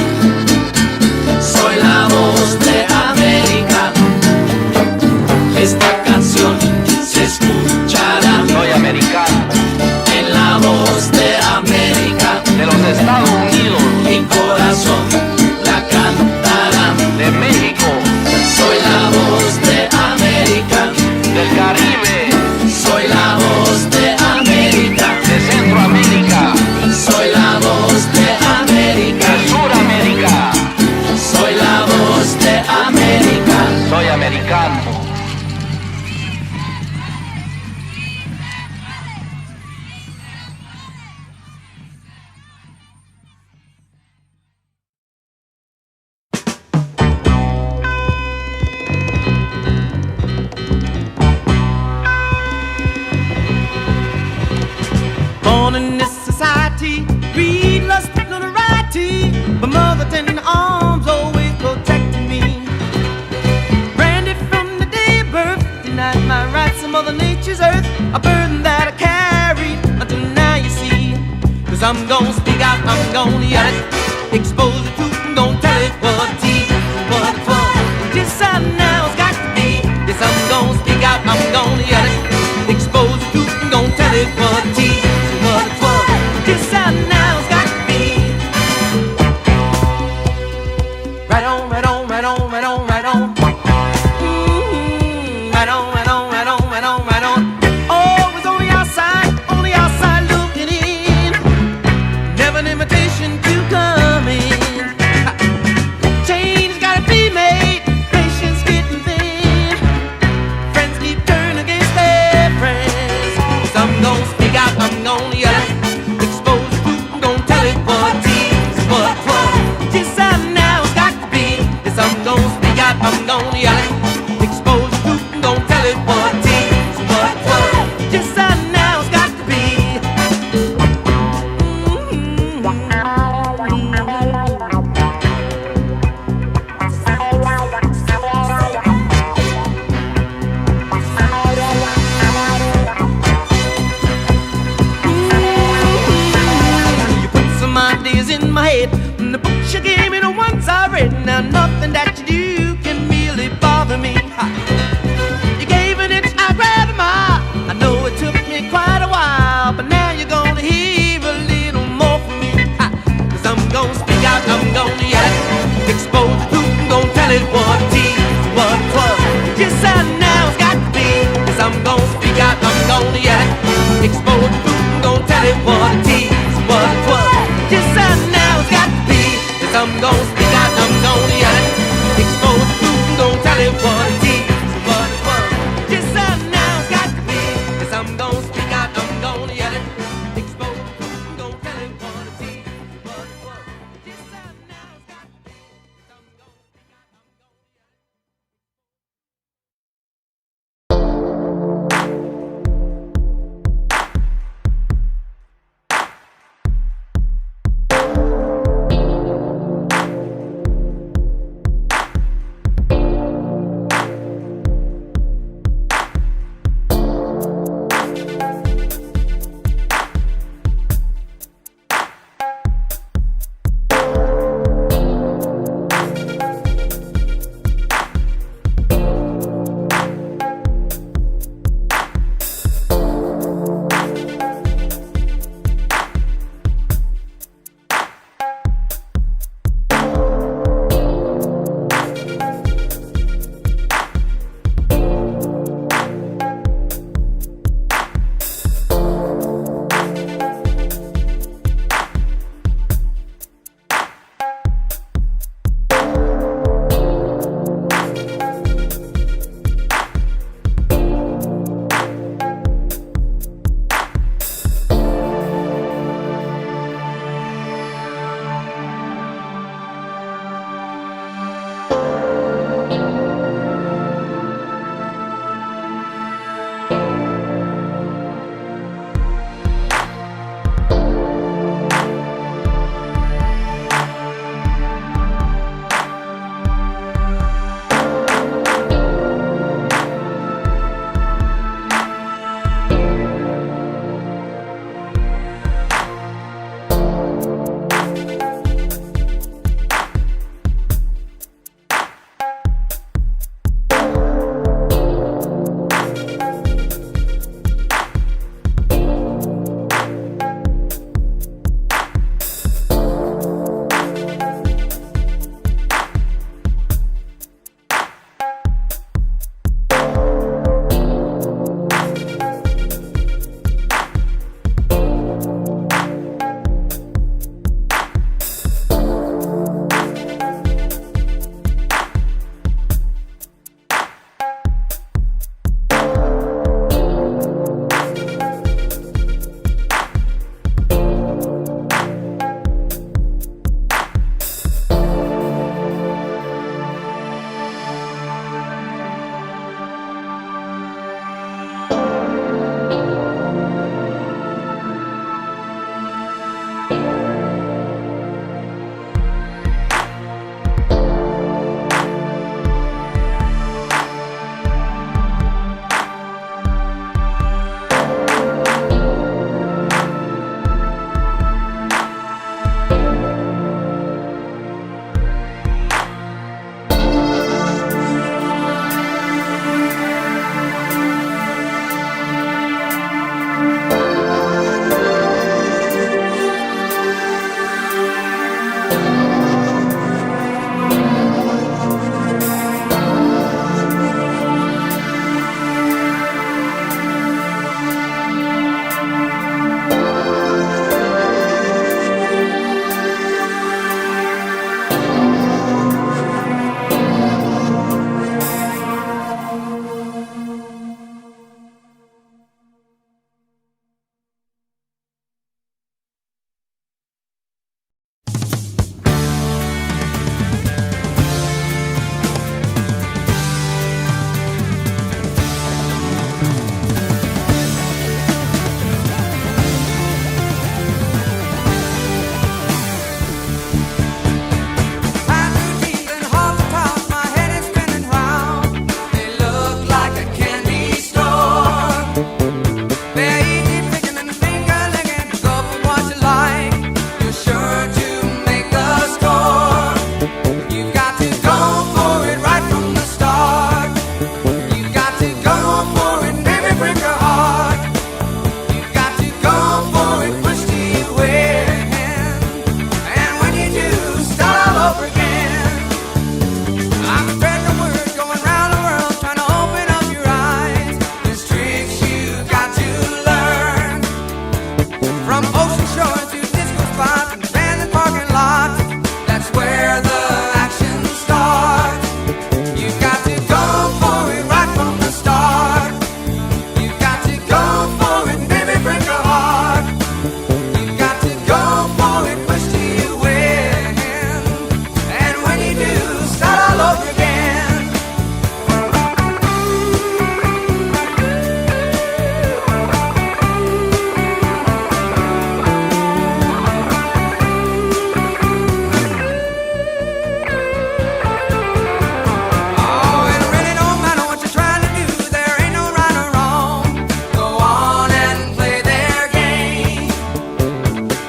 Soy la voz de América. Esta canción se escuchará. Soy americano. En la voz de América. De los Estados Unidos. Mi corazón la cantará. society, greed, lust, notoriety. My mother tending arms always protecting me. Branded from the day of birth, denied my rights to Mother Nature's earth. A burden that I carried until now you see. Cause I'm gonna speak out, I'm gonna yell it. Expose the truth, I'm gonna tell it what it is, what it's for. Just how now it's got to be. Yes, I'm gonna speak out, I'm gonna yell it. Expose the truth, I'm gonna tell it what it is, what it's for. Just how now it's got to be. Right on, right on, right on, right on, right on. Right on, right on, right on, right on, right on. Always on the outside looking in. Never an invitation to come in. Change gotta be made, patience getting thin. Friends keep turning against their friends. So I'm gonna speak out, I'm gonna yell it. Expose the truth, I'm gonna tell it what it is, what it's for. Just how now it's got to be. Yes, I'm gonna speak out, I'm gonna yell it. Expose the truth, I'm gonna tell it what it is, what it's for. Just how now it's got to be. You put some ideas in my head, and the books you gave me, the ones I read. Now nothing that you do can really bother me. You gave an inch, I grabbed a mile. I know it took me quite a while, but now you're gonna hear a little more from me. Cause I'm gonna speak out, I'm gonna yell it. Expose the truth, I'm gonna tell it what it is, what it was. Just how now it's got to be. Cause I'm gonna speak out, I'm gonna yell it. Expose the truth, I'm gonna tell it what it is, what it was. Just how now it's got to be. Cause I'm gonna speak out, I'm gonna yell it. Expose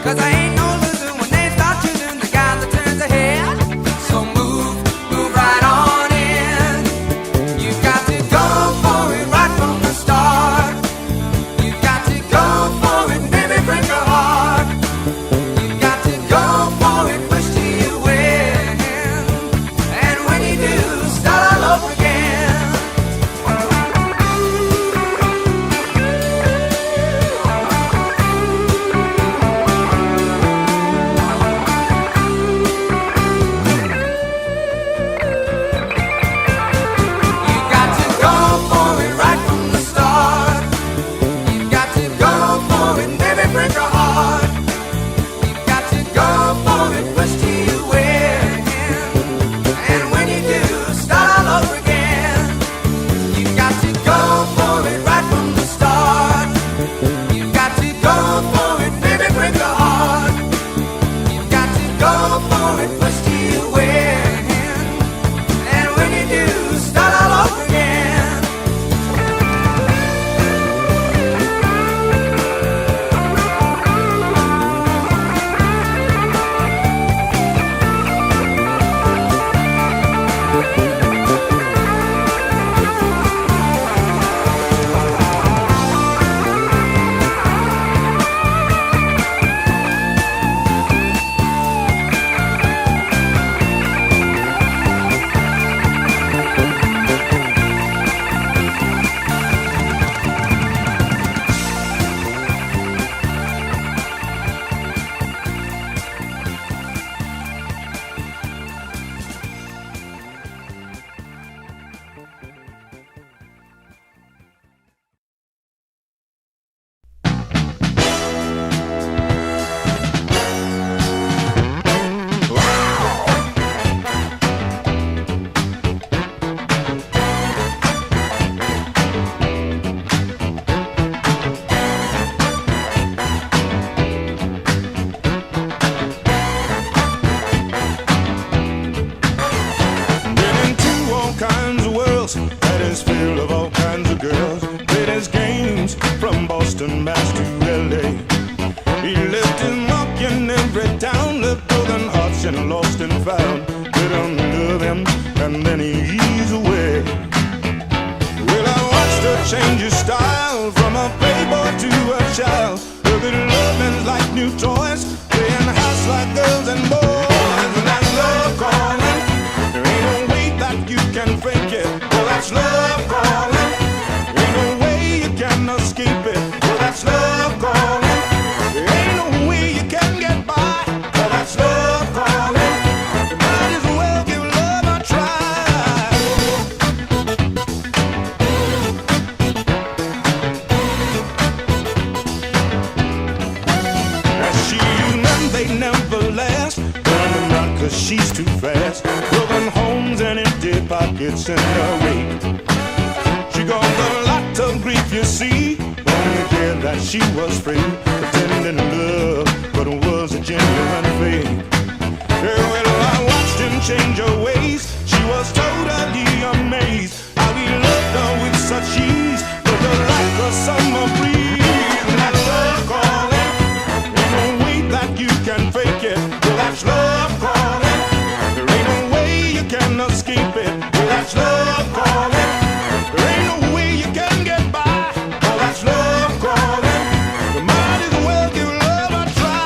'Cause I ain't no loser when they start choosing the guy that turns ahead. So move right on in. You've got to go for it right from the start. You've got to go for it, baby, break your heart. You've got to go for it, push till you win. And when you do, start all over again. You've got to go for it right from the start. You've got to go for it, baby, break your heart. You've got to go for it, push till you win. And when you do, start all over again. You've got to go for it right from the start. You've got to go for it, baby, break your heart. You've got to go for it, push till you win. And when you do, start all over again. Been into all kinds of worlds that is filled of all kinds of girls. Played his games from Boston, Mass to LA. He left his mark in every town, left broken hearts and lost and found. They don't love him and then he's away. Well, I watched her change his style from a playboy to a child. Look at loving like new toys, playing house like girls and boys. And that's love calling. There ain't no way that you can fake it. Well, that's love calling. Ain't no way you can escape it. Well, that's love calling. There ain't no way you can get by. Well, that's love calling. You might as well give love a try. Now she and them, they never last. Running around 'cause she's too fast. Broken homes and empty pockets in her wake. She got a lot of grief, you see. Only cared that she was free. Pretending love, but it was a genuine fake. Yeah, well, I watched him change her ways. She was totally amazed. How he loved her with such ease. Looked her like a summer breeze. And that's love calling. Ain't no way that you can fake it. Well, that's love calling. There ain't no way you can escape it. Well, that's love calling. There ain't no way you can get by. Well, that's love calling. You might as well give love a try.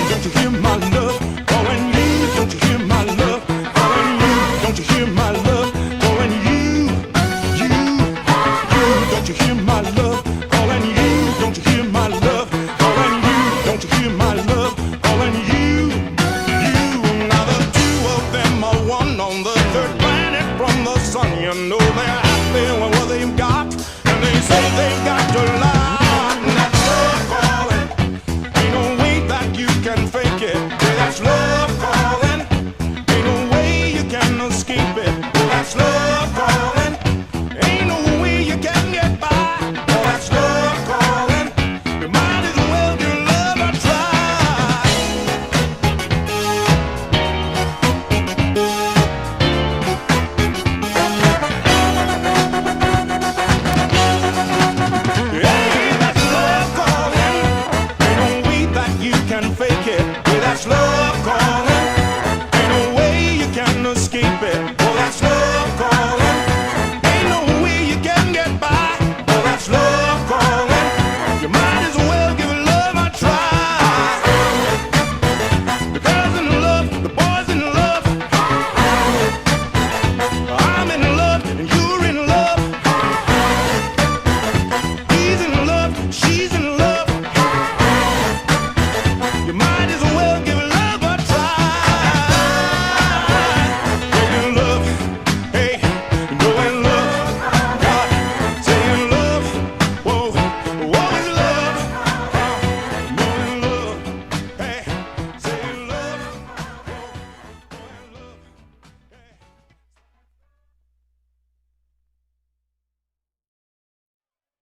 Don't you hear my love calling you? Don't you hear my love calling you? Don't you hear my love calling you? Don't you hear my love